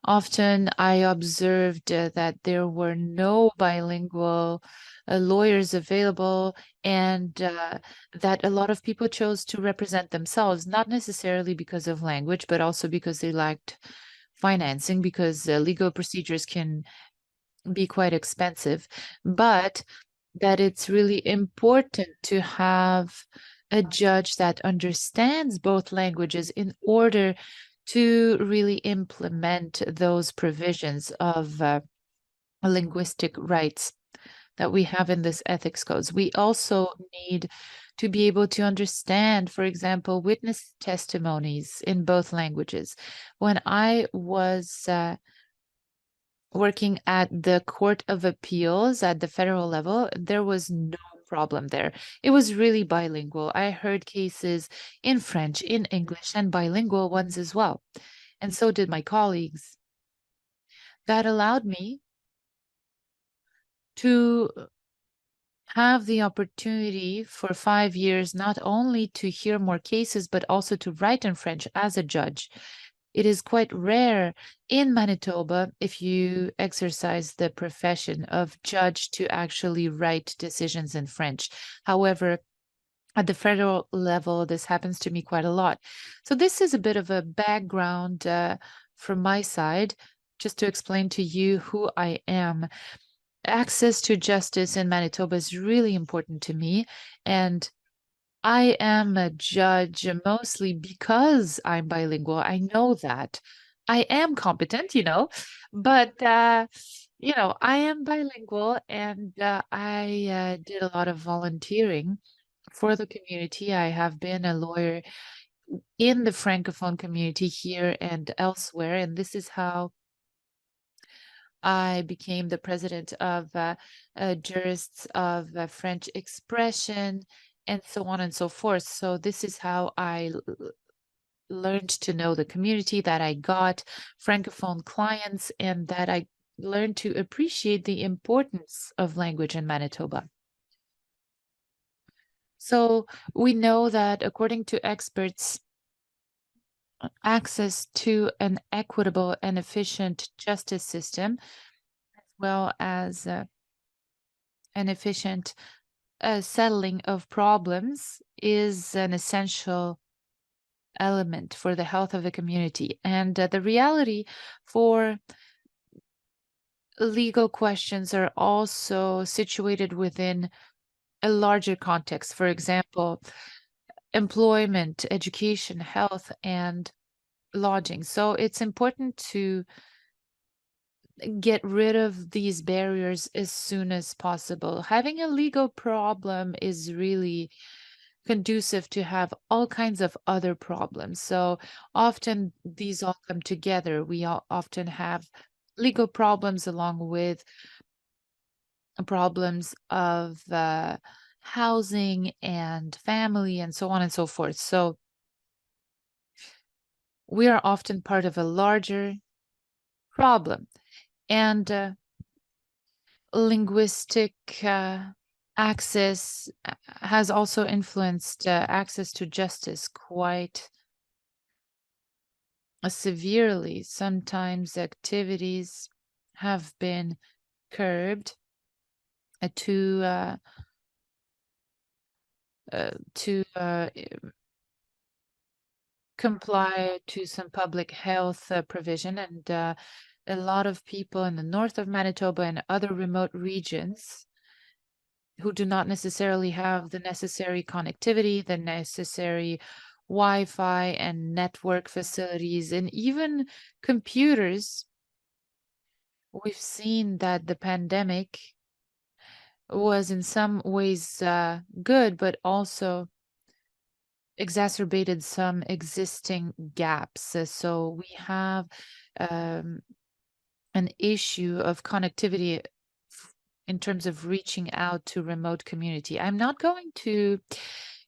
often I observed that there were no bilingual lawyers available, and that a lot of people chose to represent themselves, not necessarily because of language, but also because they lacked financing, because legal procedures can be quite expensive. But that it's really important to have a judge that understands both languages in order to really implement those provisions of linguistic rights that we have in this ethics codes. We also need to be able to understand, for example, witness testimonies in both languages. When I was working at the Court of Appeals at the federal level, there was no problem there. It was really bilingual. I heard cases in French, in English, and bilingual ones as well. And so did my colleagues. That allowed me to have the opportunity for 5 years not only to hear more cases, but also to write in French as a judge. It is quite rare in Manitoba, if you exercise the profession of judge, to actually write decisions in French. However, at the federal level, this happens to me quite a lot. So this is a bit of a background from my side, just to explain to you who I am. Access to justice in Manitoba is really important to me, and I am a judge mostly because I'm bilingual. I know that. I am competent, but I am bilingual, and I did a lot of volunteering for the community. I have been a lawyer in the Francophone community here and elsewhere, and this is how I became the president of jurists of French expression and so on and so forth. So this is how I learned to know the community, that I got Francophone clients, and that I learned to appreciate the importance of language in Manitoba. So we know that according to experts, access to an equitable and efficient justice system, as well as an efficient settling of problems, is an essential element for the health of the community. And the reality for legal questions are also situated within a larger context. For example, employment, education, health, and lodging. So it's important to get rid of these barriers as soon as possible. Having a legal problem is really conducive to have all kinds of other problems. So often these all come together. We often have legal problems along with problems of housing and family and so on and so forth. So we are often part of a larger problem. And linguistic access has also influenced access to justice quite severely. Sometimes activities have been curbed to comply to some public health provision, and a lot of people in the north of Manitoba and other remote regions who do not necessarily have the necessary connectivity, the necessary Wi-Fi and network facilities, and even computers. We've seen that the pandemic was in some ways good, but also exacerbated some existing gaps. So we have an issue of connectivity in terms of reaching out to remote community. I'm not going to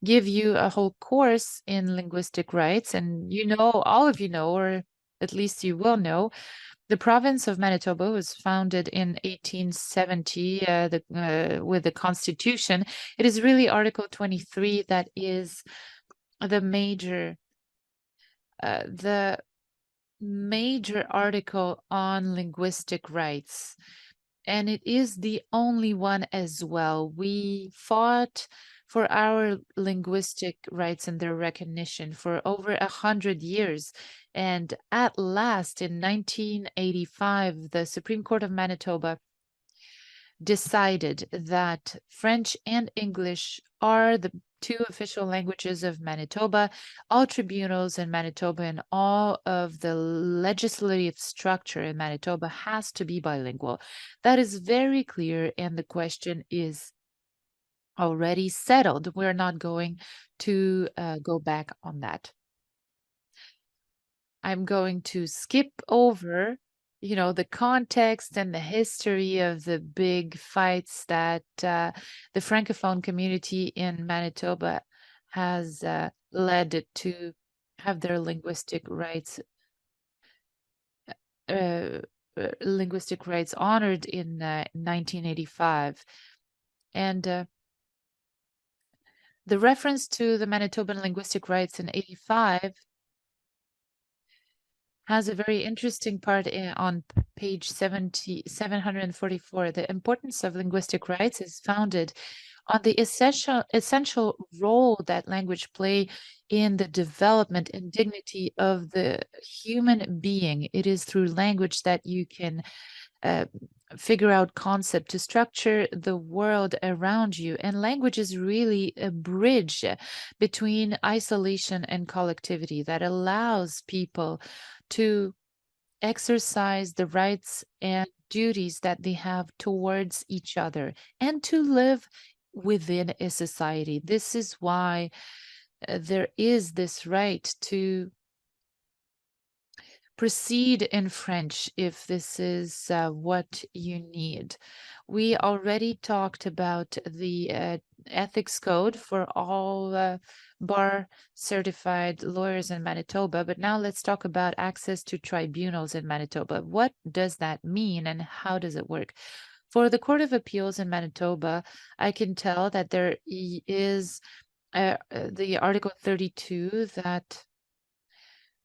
give you a whole course in linguistic rights, and all of you know, or at least you will know, the province of Manitoba was founded in 1870 with the Constitution. It is really Article 23 that is the major article on linguistic rights, and it is the only one as well. We fought for our linguistic rights and their recognition for over 100 years. And at last, in 1985, the Supreme Court of Manitoba decided that French and English are the two official languages of Manitoba. All tribunals in Manitoba and all of the legislative structure in Manitoba has to be bilingual. That is very clear, and the question is already settled. We're not going to go back on that. I'm going to skip over the context and the history of the big fights that the Francophone community in Manitoba has led to have their linguistic rights honored in 1985. And the reference to the Manitoban linguistic rights in 85 has a very interesting part on page 744. The importance of linguistic rights is founded on the essential role that language play in the development and dignity of the human being. It is through language that you can figure out concept to structure the world around you. And language is really a bridge between isolation and collectivity that allows people to exercise the rights and duties that they have towards each other and to live within a society. This is why there is this right to proceed in French if this is what you need. We already talked about the ethics code for all bar certified lawyers in Manitoba, but now let's talk about access to tribunals in Manitoba. What does that mean and how does it work? For the Court of Appeals in Manitoba, I can tell that there is the Article 32 that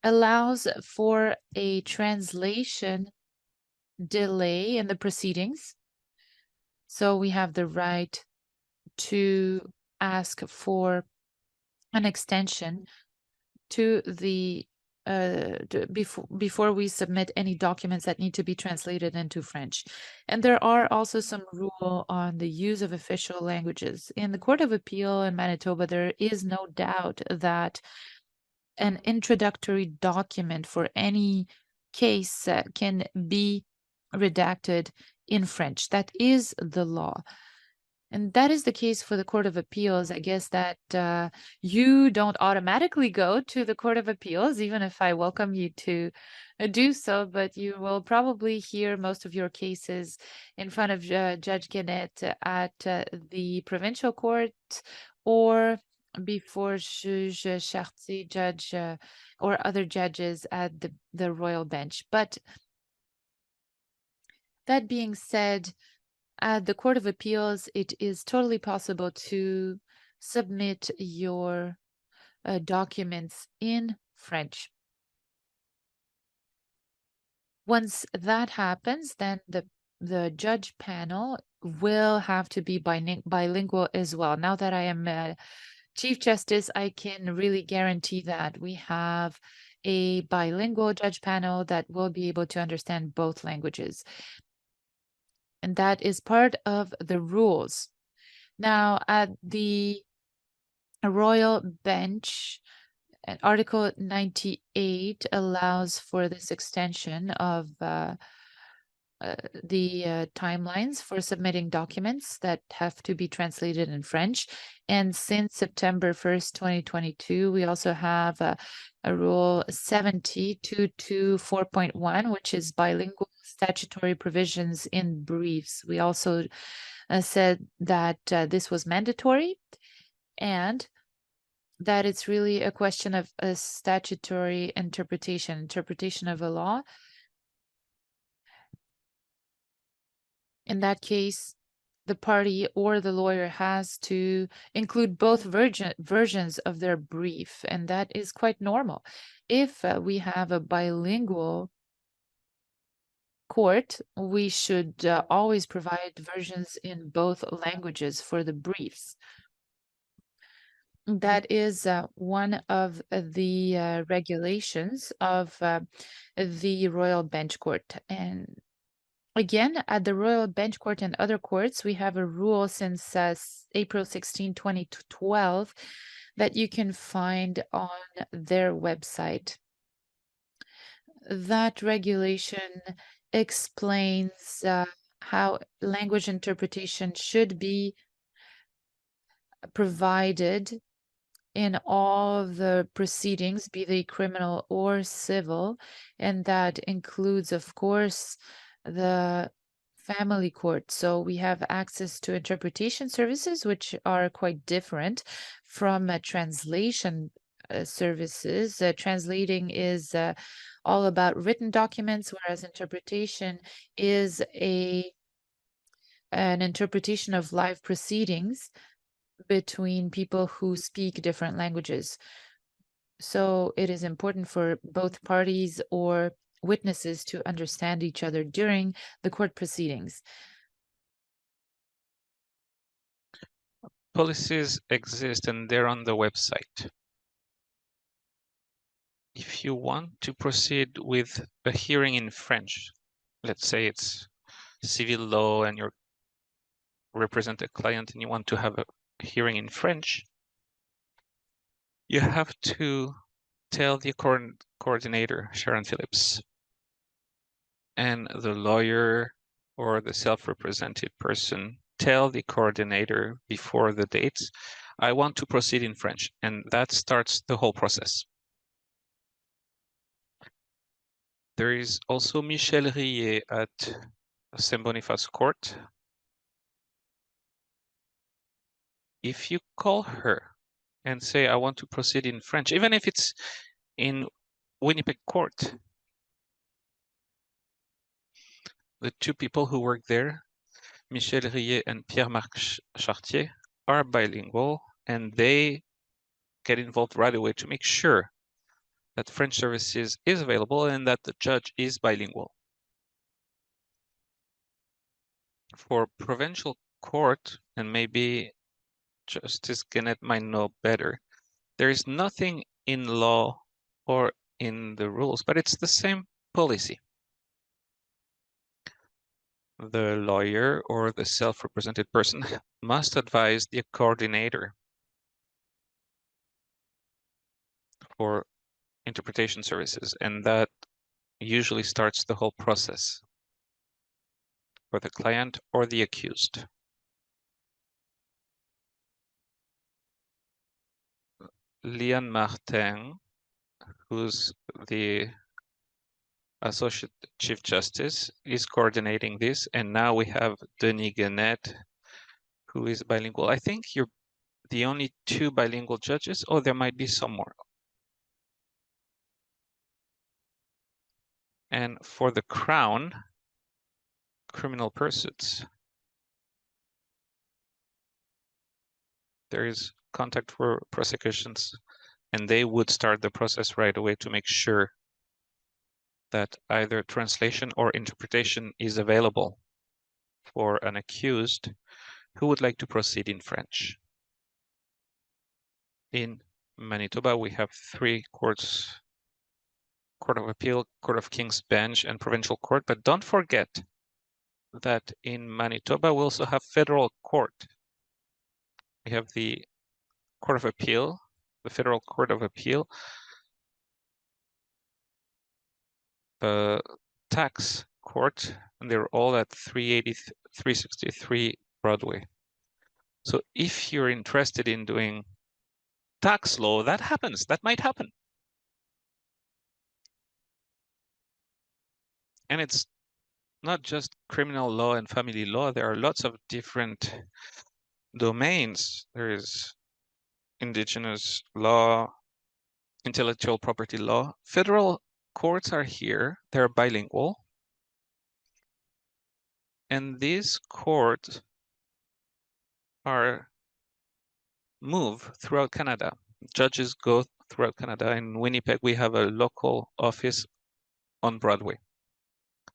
allows for a translation delay in the proceedings. So we have the right to ask for an extension to the before we submit any documents that need to be translated into French. And there are also some rules on the use of official languages. In the Court of Appeal in Manitoba, there is no doubt that an introductory document for any case can be redacted in French. That is the law. And that is the case for the Court of Appeals. I guess that you don't automatically go to the Court of Appeals, even if I welcome you to do so, but you will probably hear most of your cases in front of Judge Guenette at the Provincial Court or before Juge Chartier, judge or other judges at the Royal Bench. But that being said, at the Court of Appeals, it is totally possible to submit your documents in French. Once that happens, then the judge panel will have to be bilingual as well. Now that I am Chief Justice, I can really guarantee that we have a bilingual judge panel that will be able to understand both languages. And that is part of the rules. Now, at the Royal Bench, Article 98 allows for this extension of the timelines for submitting documents that have to be translated in French. And since September 1st, 2022, we also have a Rule 70.224.1, which is bilingual statutory provisions in briefs. We also said that this was mandatory and that it's really a question of a statutory interpretation of a law. In that case, the party or the lawyer has to include both versions of their brief, and that is quite normal. If we have a bilingual court, we should always provide versions in both languages for the briefs. That is one of the regulations of the Royal Bench Court. And again, at the Royal Bench Court and other courts, we have a rule since April 16, 2012 that you can find on their website. That regulation explains how language interpretation should be provided in all the proceedings, be they criminal or civil, and that includes, of course, the family court. So we have access to interpretation services, which are quite different from translation services. Translating is all about written documents, whereas interpretation is an interpretation of live proceedings between people who speak different languages. So it is important for both parties or witnesses to understand each other during the court proceedings. Policies exist and they're on the website. If you want to proceed with a hearing in French, let's say it's civil law and you represent a client and you want to have a hearing in French, you have to tell the coordinator, Sharon Phillips, and the lawyer or the self-represented person tell the coordinator before the dates, I want to proceed in French, and that starts the whole process. There is also Michel Rillet at Saint Boniface Court. If you call her and say, I want to proceed in French, even if it's in Winnipeg Court, the two people who work there, Michel Rillet and Pierre-Marc Chartier, are bilingual, and they get involved right away to make sure that French services is available and that the judge is bilingual. For provincial court, and maybe Justice Guenette might know better, there is nothing in law or in the rules, but it's the same policy. The lawyer or the self-represented person must advise the coordinator for interpretation services, and that usually starts the whole process for the client or the accused. Liane Martin, who's the Associate Chief Justice, is coordinating this, and now we have Denis Guenette, who is bilingual. I think you're the only two bilingual judges. Oh, there might be some more. And for the Crown, criminal pursuits, there is contact for prosecutions, and they would start the process right away to make sure that either translation or interpretation is available for an accused who would like to proceed in French. In Manitoba, we have three courts: Court of Appeal, Court of King's Bench, and Provincial Court. But don't forget that in Manitoba, we also have federal court. We have the Court of Appeal, the Federal Court of Appeal, the tax court, and they're all at 363 Broadway. So if you're interested in doing tax law, that happens. That might happen. And it's not just criminal law and family law. There are lots of different domains. There is indigenous law, intellectual property law. Federal courts are here. They're bilingual. And these courts are moved throughout Canada. Judges go throughout Canada. In Winnipeg, we have a local office on Broadway.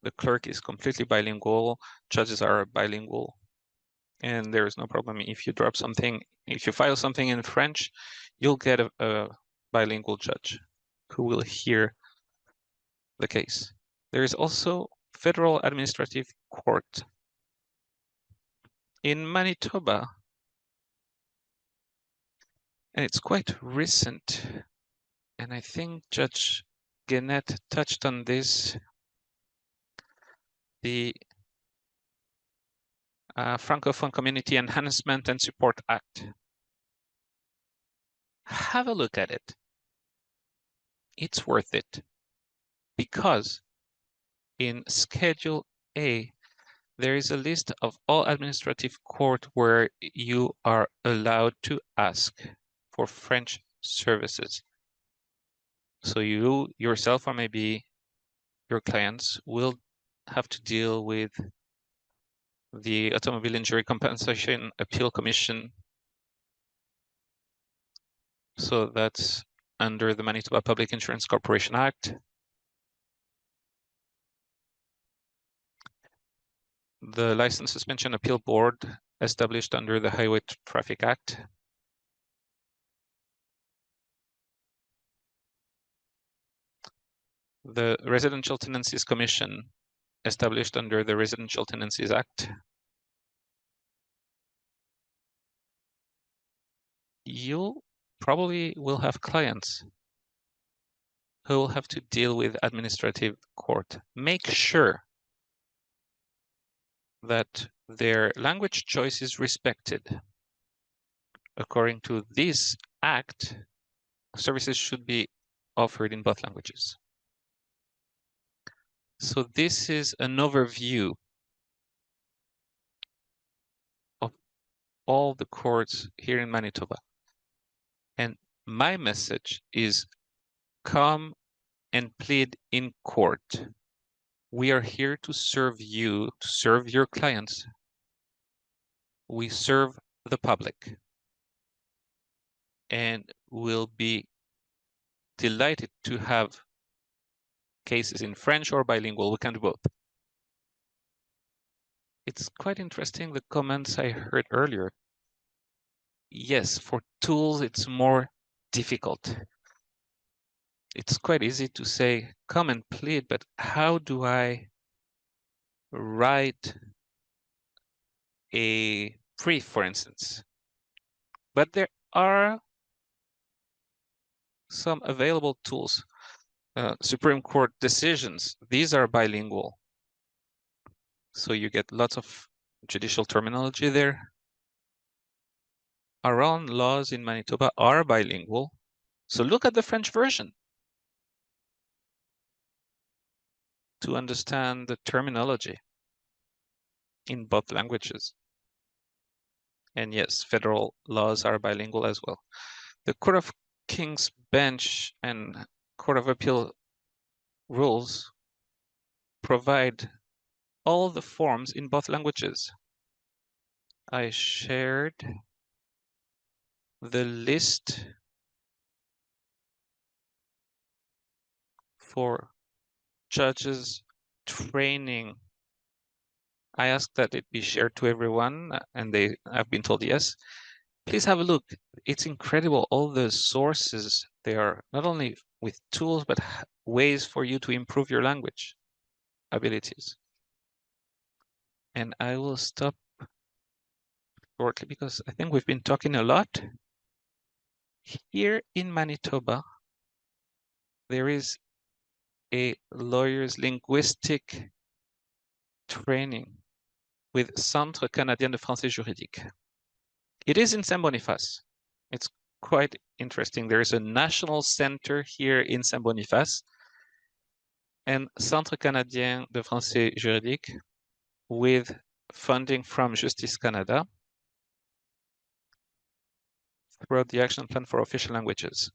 The clerk is completely bilingual. Judges are bilingual. And there is no problem if you drop something. If you file something in French, you'll get a bilingual judge who will hear the case. There is also Federal Administrative Court. In Manitoba, and it's quite recent, and I think Judge Guenette touched on this, the Francophone Community Enhancement and Support Act. Have a look at it. It's worth it, because in Schedule A, there is a list of all administrative court where you are allowed to ask for French services. So you yourself, or maybe your clients, will have to deal with the Automobile Injury Compensation Appeal Commission. So that's under the Manitoba Public Insurance Corporation Act. The License Suspension Appeal Board, established under the Highway Traffic Act. The Residential Tenancies Commission, established under the Residential Tenancies Act. You probably will have clients who will have to deal with administrative court. Make sure that their language choice is respected. According to this act, services should be offered in both languages. So this is an overview of all the courts here in Manitoba. And my message is come and plead in court. We are here to serve you, to serve your clients. We serve the public. And we'll be delighted to have cases in French or bilingual. We can do both. It's quite interesting, the comments I heard earlier. Yes, for tools, it's more difficult. It's quite easy to say, come and plead, but how do I write a brief, for instance? But there are some available tools. Supreme Court decisions, these are bilingual. So you get lots of judicial terminology there. Our own laws in Manitoba are bilingual. So look at the French version to understand the terminology in both languages. And yes, federal laws are bilingual as well. The Court of King's Bench and Court of Appeal rules provide all the forms in both languages. I shared the list for judges training. I asked that it be shared to everyone, and they have been told yes. Please have a look. It's incredible, all the sources. They are not only with tools, but ways for you to improve your language abilities. And I will stop shortly because I think we've been talking a lot. Here in Manitoba, there is a lawyer's linguistic training with Centre Canadien de Française Juridique. It is in Saint-Boniface. It's quite interesting. There is a national center here in Saint-Boniface, and Centre Canadien de Française Juridique, with funding from Justice Canada throughout the Action Plan for Official Languages.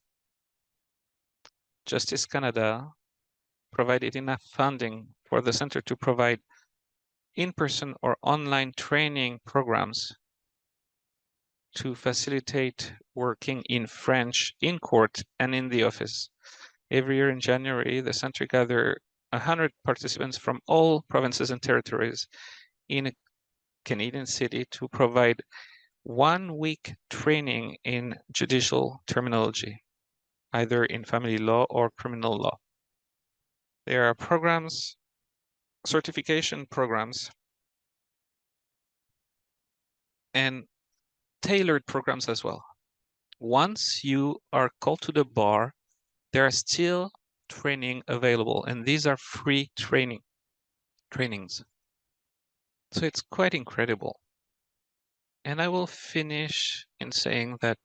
Justice Canada provided enough funding for the center to provide in-person or online training programs to facilitate working in French in court and in the office. Every year in January, the center gathers 100 participants from all provinces and territories in a Canadian city to provide 1 week training in judicial terminology, either in family law or criminal law. There are programs, certification programs, and tailored programs as well. Once you are called to the bar, there are still training available, and these are free trainings. So it's quite incredible. And I will finish in saying that,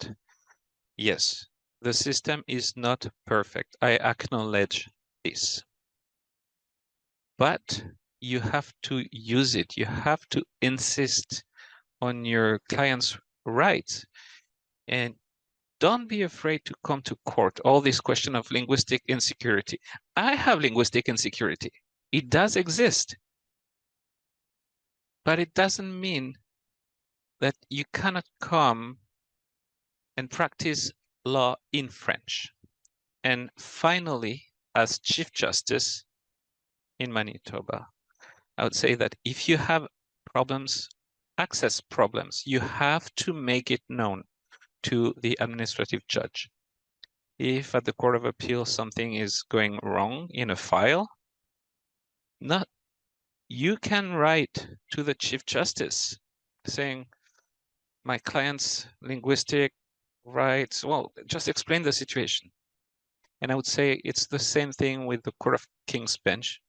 yes, the system is not perfect. I acknowledge this. But you have to use it. You have to insist on your client's rights. And don't be afraid to come to court. All this question of linguistic insecurity. I have linguistic insecurity. It does exist. But it doesn't mean that you cannot come and practice law in French. And finally, as Chief Justice in Manitoba, I would say that if you have problems, access problems, you have to make it known to the administrative judge. If at the Court of Appeal something is going wrong in a file, you can write to the Chief Justice saying, my client's linguistic rights, well, just explain the situation. And I would say it's the same thing with the Court of King's Bench.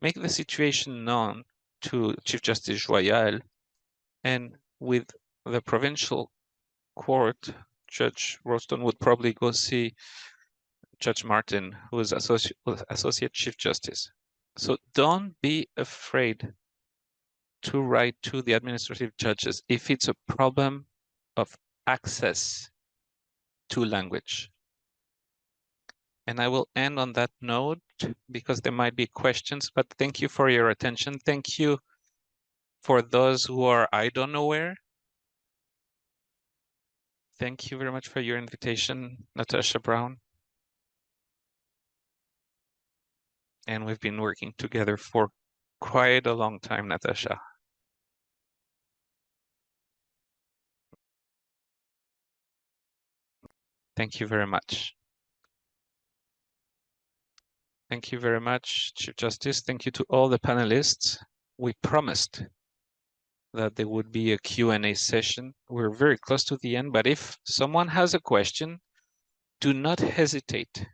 Make the situation known to Chief Justice Joyal, and with the Provincial Court, Judge Roston would probably go see Judge Martin, who is Associate Chief Justice. So don't be afraid to write to the administrative judges if it's a problem of access to language. And I will end on that note because there might be questions, but thank you for your attention. Thank you for those who are I don't know where. Thank you very much for your invitation, Natasha Brown. And we've been working together for quite a long time, Natasha. Thank you very much. Thank you very much, Chief Justice. Thank you to all the panelists. We promised that there would be a Q&A session. We're very close to the end, but if someone has a question, do not hesitate.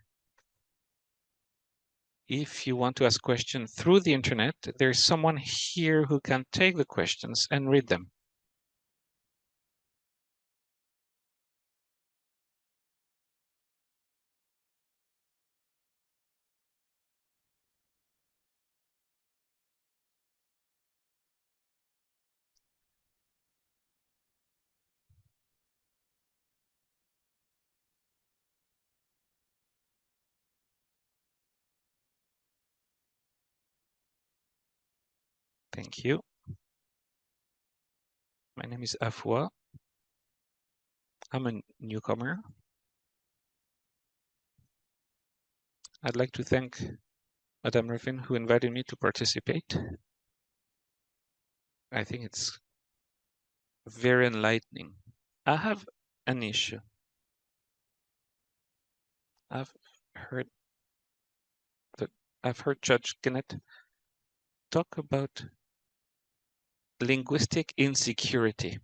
If you want to ask questions through the internet, there's someone here who can take the questions and read them. Thank you. My name is Afua. I'm a newcomer. I'd like to thank Madame Ruphine who invited me to participate. I think it's very enlightening. I have an issue. I've heard Judge Guenette talk about linguistic insecurity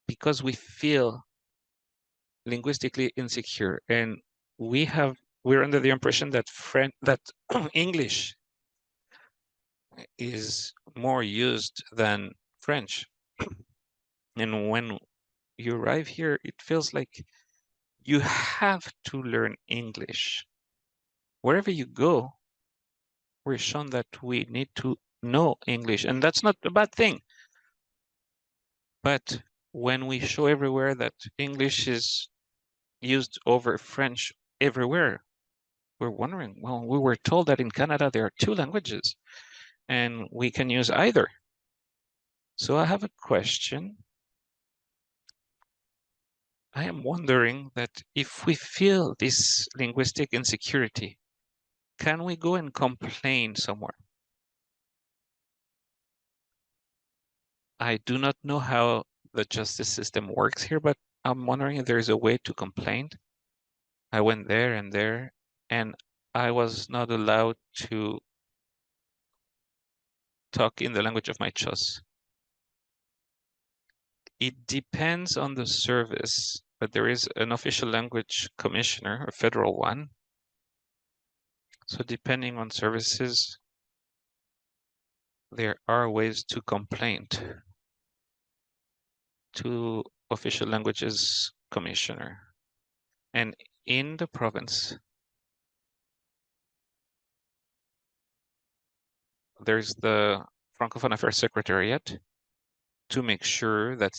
because we feel linguistically insecure, and we're under the impression that English is more used than French. And when you arrive here, it feels like you have to learn English. Wherever you go, we're shown that we need to know English, and that's not a bad thing. But when we show everywhere that English is used over French everywhere, we're wondering, well, we were told that in Canada there are 2 languages and we can use either. So I have a question. I am wondering that if we feel this linguistic insecurity, can we go and complain somewhere? I do not know how the justice system works here, but I'm wondering if there's a way to complain. I went there, and I was not allowed to talk in the language of my choice. It depends on the service, but there is an official language commissioner, a federal one. So depending on services, there are ways to complain to official languages commissioner. And in the province, there's the Francophone Affairs Secretariat to make sure that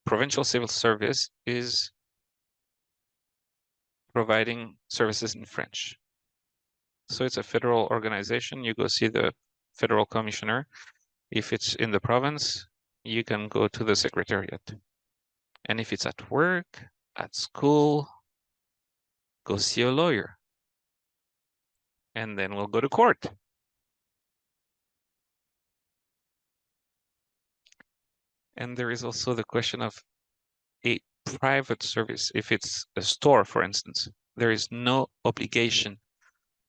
provincial civil service is providing services in French. So it's a federal organization. You go see the federal commissioner. If it's in the province, you can go to the secretariat. And if it's at work, at school, go see a lawyer. And then we'll go to court. And there is also the question of a private service. If it's a store, for instance, there is no obligation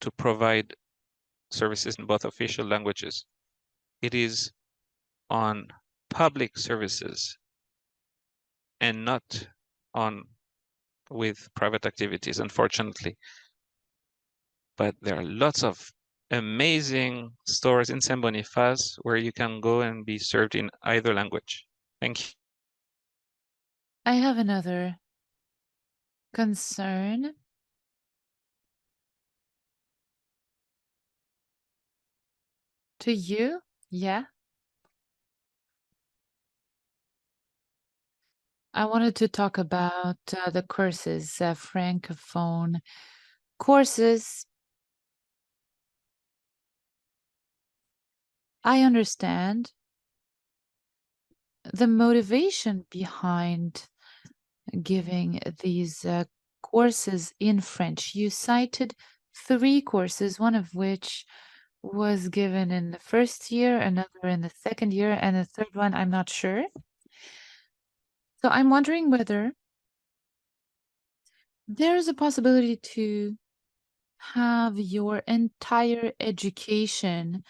to provide services in both official languages. It is on public services and not on with private activities, unfortunately. But there are lots of amazing stores in Saint Boniface where you can go and be served in either language. Thank you. I have another concern. To you? Yeah. I wanted to talk about the courses, Francophone courses. I understand the motivation behind giving these courses in French. You cited 3 courses, one of which was given in the first year, another in the second year, and the third one, I'm not sure. So I'm wondering whether there is a possibility to have your entire education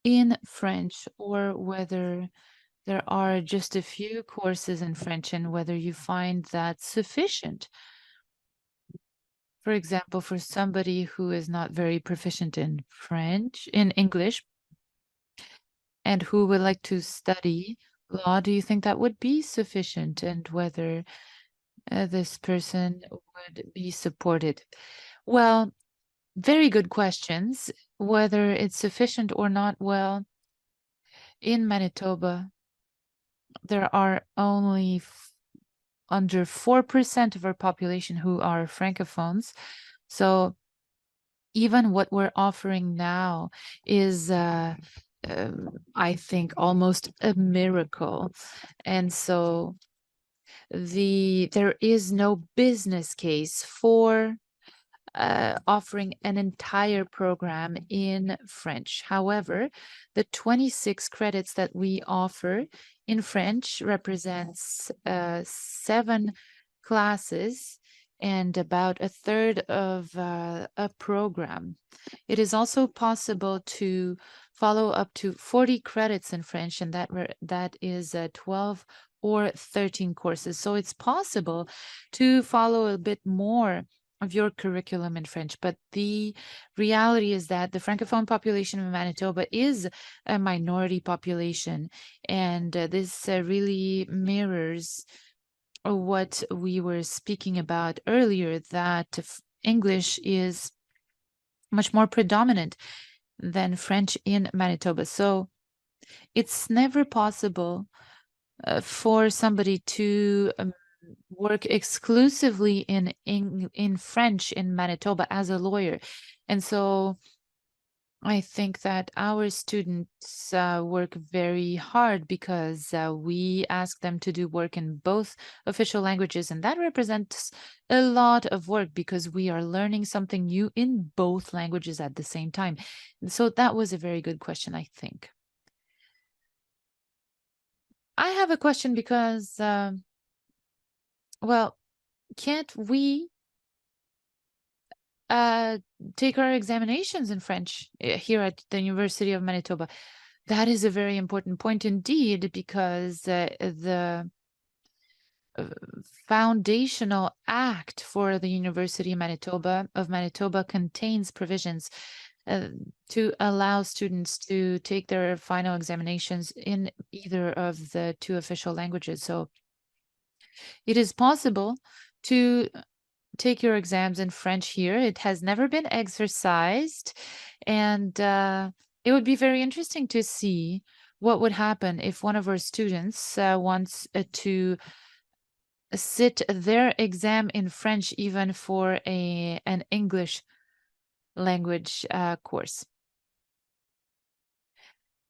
in French, or whether there are just a few courses in French and whether you find that sufficient. For example, for somebody who is not very proficient in English, and who would like to study law, do you think that would be sufficient, and whether this person would be supported? Well, very good questions. Whether it's sufficient or not, well, in Manitoba, there are only under 4% of our population who are Francophones. So even what we're offering now is, I think, almost a miracle. And so there is no business case for offering an entire program in French. However, the 26 credits that we offer in French represents 7 classes and about a third of a program. It is also possible to follow up to 40 credits in French, and that is 12 or 13 courses. So it's possible to follow a bit more of your curriculum in French. But the reality is that the Francophone population of Manitoba is a minority population, and this really mirrors what we were speaking about earlier, that English is much more predominant than French in Manitoba. So it's never possible for somebody to work exclusively in French in Manitoba as a lawyer. And so I think that our students work very hard because we ask them to do work in both official languages, and that represents a lot of work because we are learning something new in both languages at the same time. And so that was a very good question, I think. I have a question because, well, can't we take our examinations in French here at the University of Manitoba? That is a very important point indeed, because the foundational act for the University of Manitoba contains provisions to allow students to take their final examinations in either of the 2 official languages. So it is possible to take your exams in French here. It has never been exercised, and it would be very interesting to see what would happen if one of our students wants to sit their exam in French, even for an English language course.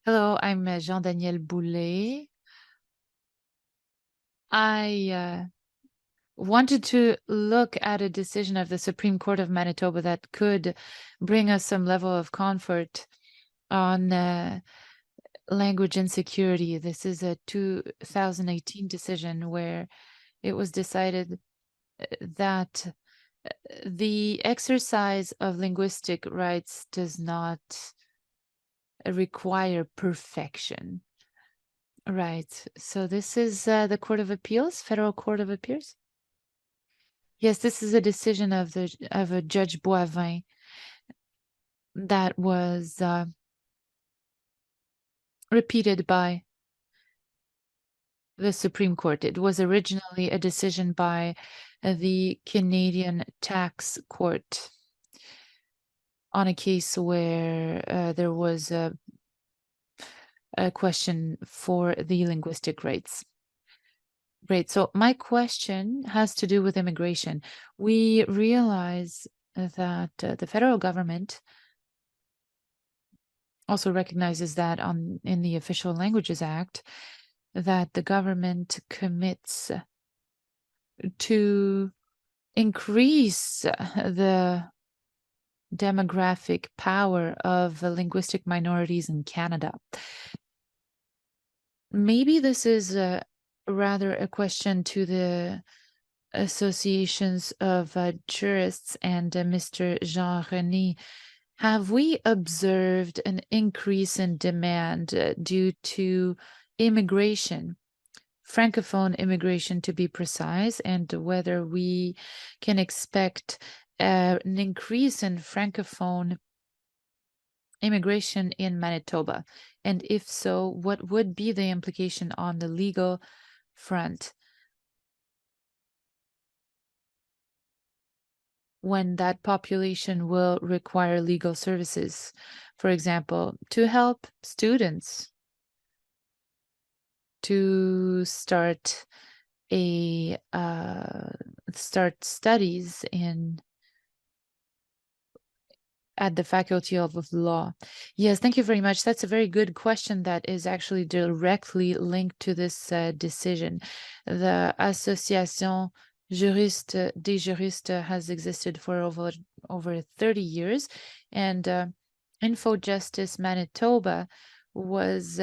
Hello, I'm Jean-Daniel Boulet. I wanted to look at a decision of the Supreme Court of Manitoba that could bring us some level of comfort on language insecurity. This is a 2018 decision where it was decided that the exercise of linguistic rights does not require perfection. Right. So this is the Court of Appeals, Federal Court of Appeals. Yes, this is a decision of a Judge Boivin. that was repeated by the Supreme Court. It was originally a decision by the Canadian Tax Court on a case where there was a question for the linguistic rights. Great. So my question has to do with immigration. We realize that the federal government also recognizes that in the Official Languages Act, that the government commits to increase the demographic power of linguistic minorities in Canada. Maybe this is rather a question to the associations of jurists and Mr. Jean-René. Have we observed an increase in demand due to immigration, Francophone immigration to be precise, and whether we can expect an increase in Francophone immigration in Manitoba? And if so, what would be the implication on the legal front when that population will require legal services, for example, to help students to start studies at the Faculty of Law? Yes, thank you very much. That's a very good question that is actually directly linked to this decision. The Association des Juristes has existed for over 30 years, and Info Justice Manitoba was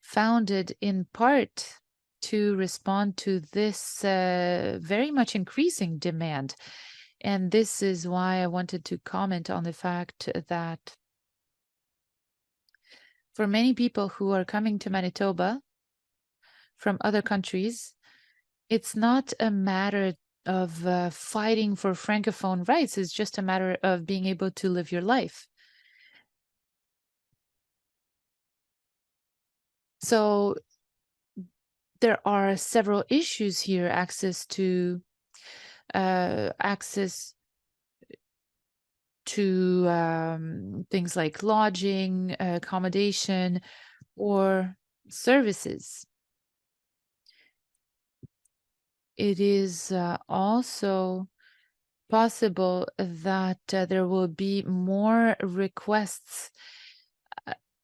founded in part to respond to this very much increasing demand. And this is why I wanted to comment on the fact that for many people who are coming to Manitoba from other countries, it's not a matter of fighting for Francophone rights. It's just a matter of being able to live your life. So there are several issues here: access to things like lodging, accommodation, or services. It is also possible that there will be more requests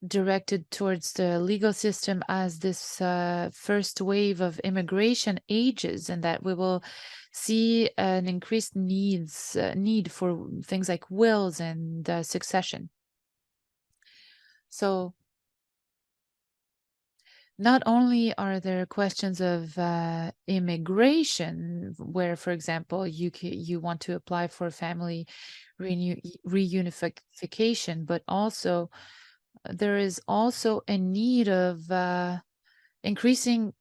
directed towards the legal system as this first wave of immigration ages, and that we will see an increased need for things like wills and succession. So not only are there questions of immigration, where, for example, you want to apply for family reunification, but also there is also a need of increasing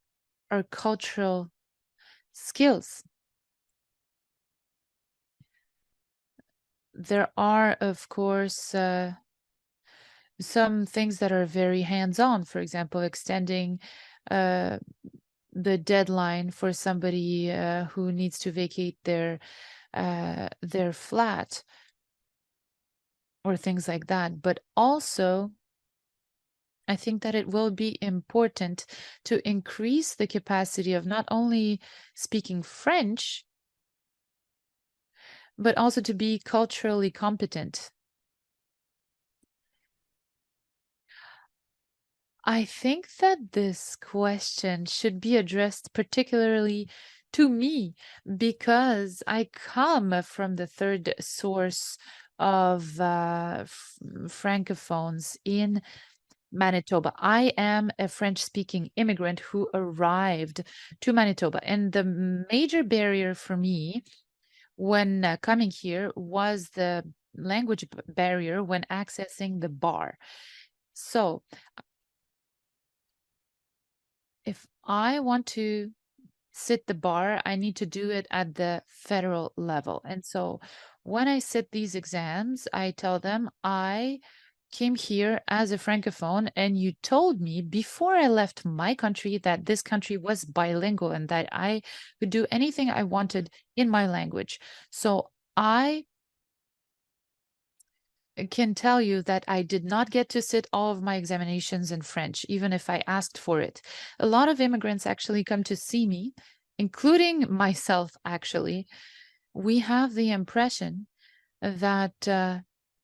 our cultural skills. There are, of course, some things that are very hands-on, for example, extending the deadline for somebody who needs to vacate their flat, or things like that. But also, I think that it will be important to increase the capacity of not only speaking French, but also to be culturally competent. I think that this question should be addressed particularly to me, because I come from the third source of Francophones in Manitoba. I am a French-speaking immigrant who arrived to Manitoba, and the major barrier for me when coming here was the language barrier when accessing the bar. So if I want to sit the bar, I need to do it at the federal level. And so When I sit these exams, I tell them I came here as a Francophone, and you told me before I left my country that this country was bilingual and that I could do anything I wanted in my language. So I can tell you that I did not get to sit all of my examinations in French, even if I asked for it. A lot of immigrants actually come to see me, including myself, actually. We have the impression that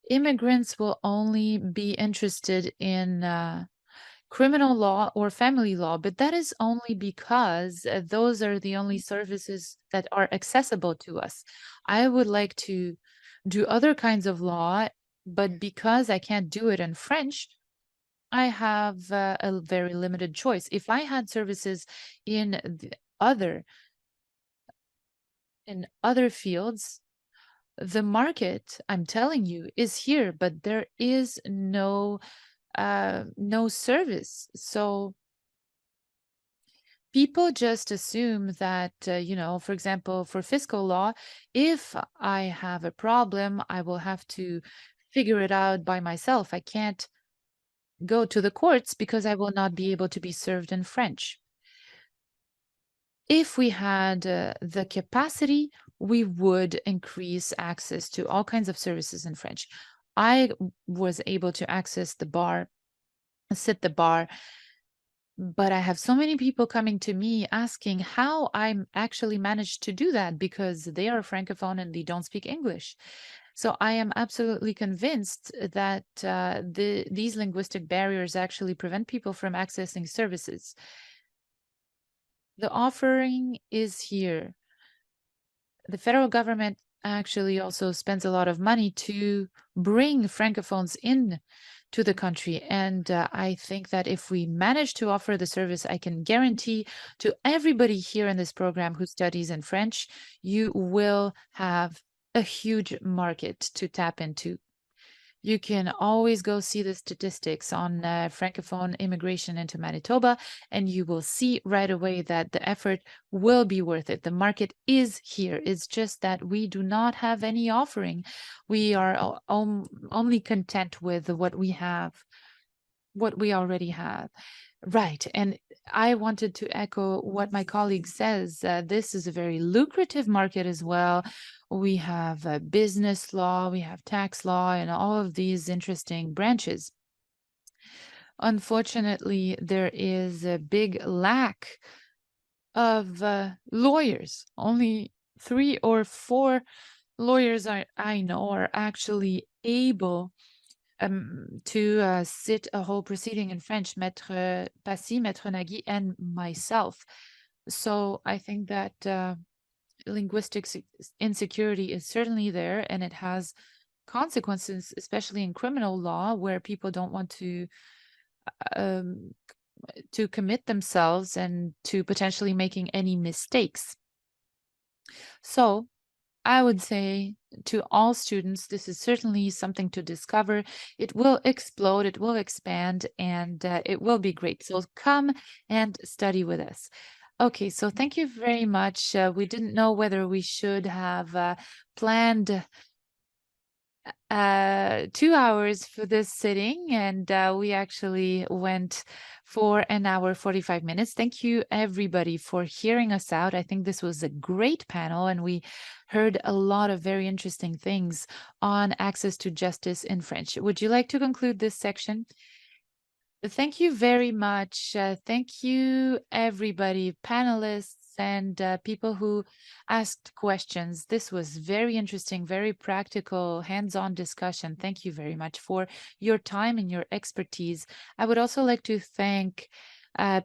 immigrants will only be interested in criminal law or family law, but that is only because those are the only services that are accessible to us. I would like to do other kinds of law, but because I can't do it in French, I have a very limited choice. If I had services in the other fields, the market, I'm telling you, is here, but there is no service. So people just assume that, for example, for fiscal law, if I have a problem, I will have to figure it out by myself. I can't go to the courts because I will not be able to be served in French. If we had the capacity, we would increase access to all kinds of services in French. I was able to access the bar, sit the bar, but I have so many people coming to me asking how I actually managed to do that because they are Francophone and they don't speak English. So I am absolutely convinced that these linguistic barriers actually prevent people from accessing services. The offering is here. The federal government actually also spends a lot of money to bring Francophones in to the country. And I think that if we manage to offer the service, I can guarantee to everybody here in this program who studies in French, you will have a huge market to tap into. You can always go see the statistics on Francophone immigration into Manitoba, and you will see right away that the effort will be worth it. The market is here. It's just that we do not have any offering. We are only content with what we have, what we already have. Right. And I wanted to echo what my colleague says. This is a very lucrative market as well. We have business law, we have tax law, and all of these interesting branches. Unfortunately, there is a big lack of lawyers. Only 3 or 4 lawyers I know are actually able to sit a whole proceeding in French, Maître Passy, Maître Nagui, and myself. So I think that linguistic insecurity is certainly there, and it has consequences, especially in criminal law, where people don't want to commit themselves and to potentially making any mistakes. So I would say to all students, this is certainly something to discover. It will explode, it will expand, and it will be great. So come and study with us. Okay, so thank you very much. We didn't know whether we should have planned 2 hours for this sitting, and we actually went for 1 hour 45 minutes. Thank you everybody for hearing us out. I think this was a great panel, and we heard a lot of very interesting things on access to justice in French. Would you like to conclude this section? Thank you very much. Thank you, everybody, panelists and people who asked questions. This was very interesting, very practical, hands-on discussion. Thank you very much for your time and your expertise. I would also like to thank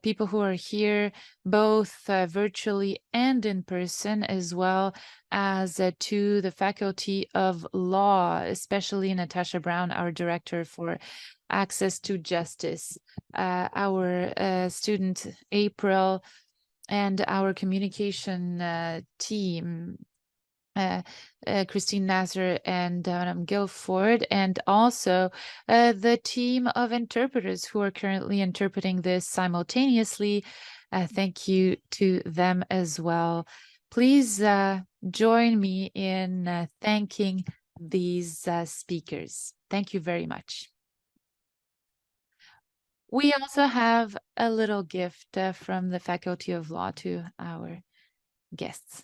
people who are here, both virtually and in person, as well as to the Faculty of Law, especially Natasha Brown, our director for access to justice, our student April, and our communication team, Christine Nasser and Guilford, and also the team of interpreters who are currently interpreting this simultaneously. Thank you to them as well. Please join me in thanking these speakers. Thank you very much. We also have a little gift from the Faculty of Law to our guests.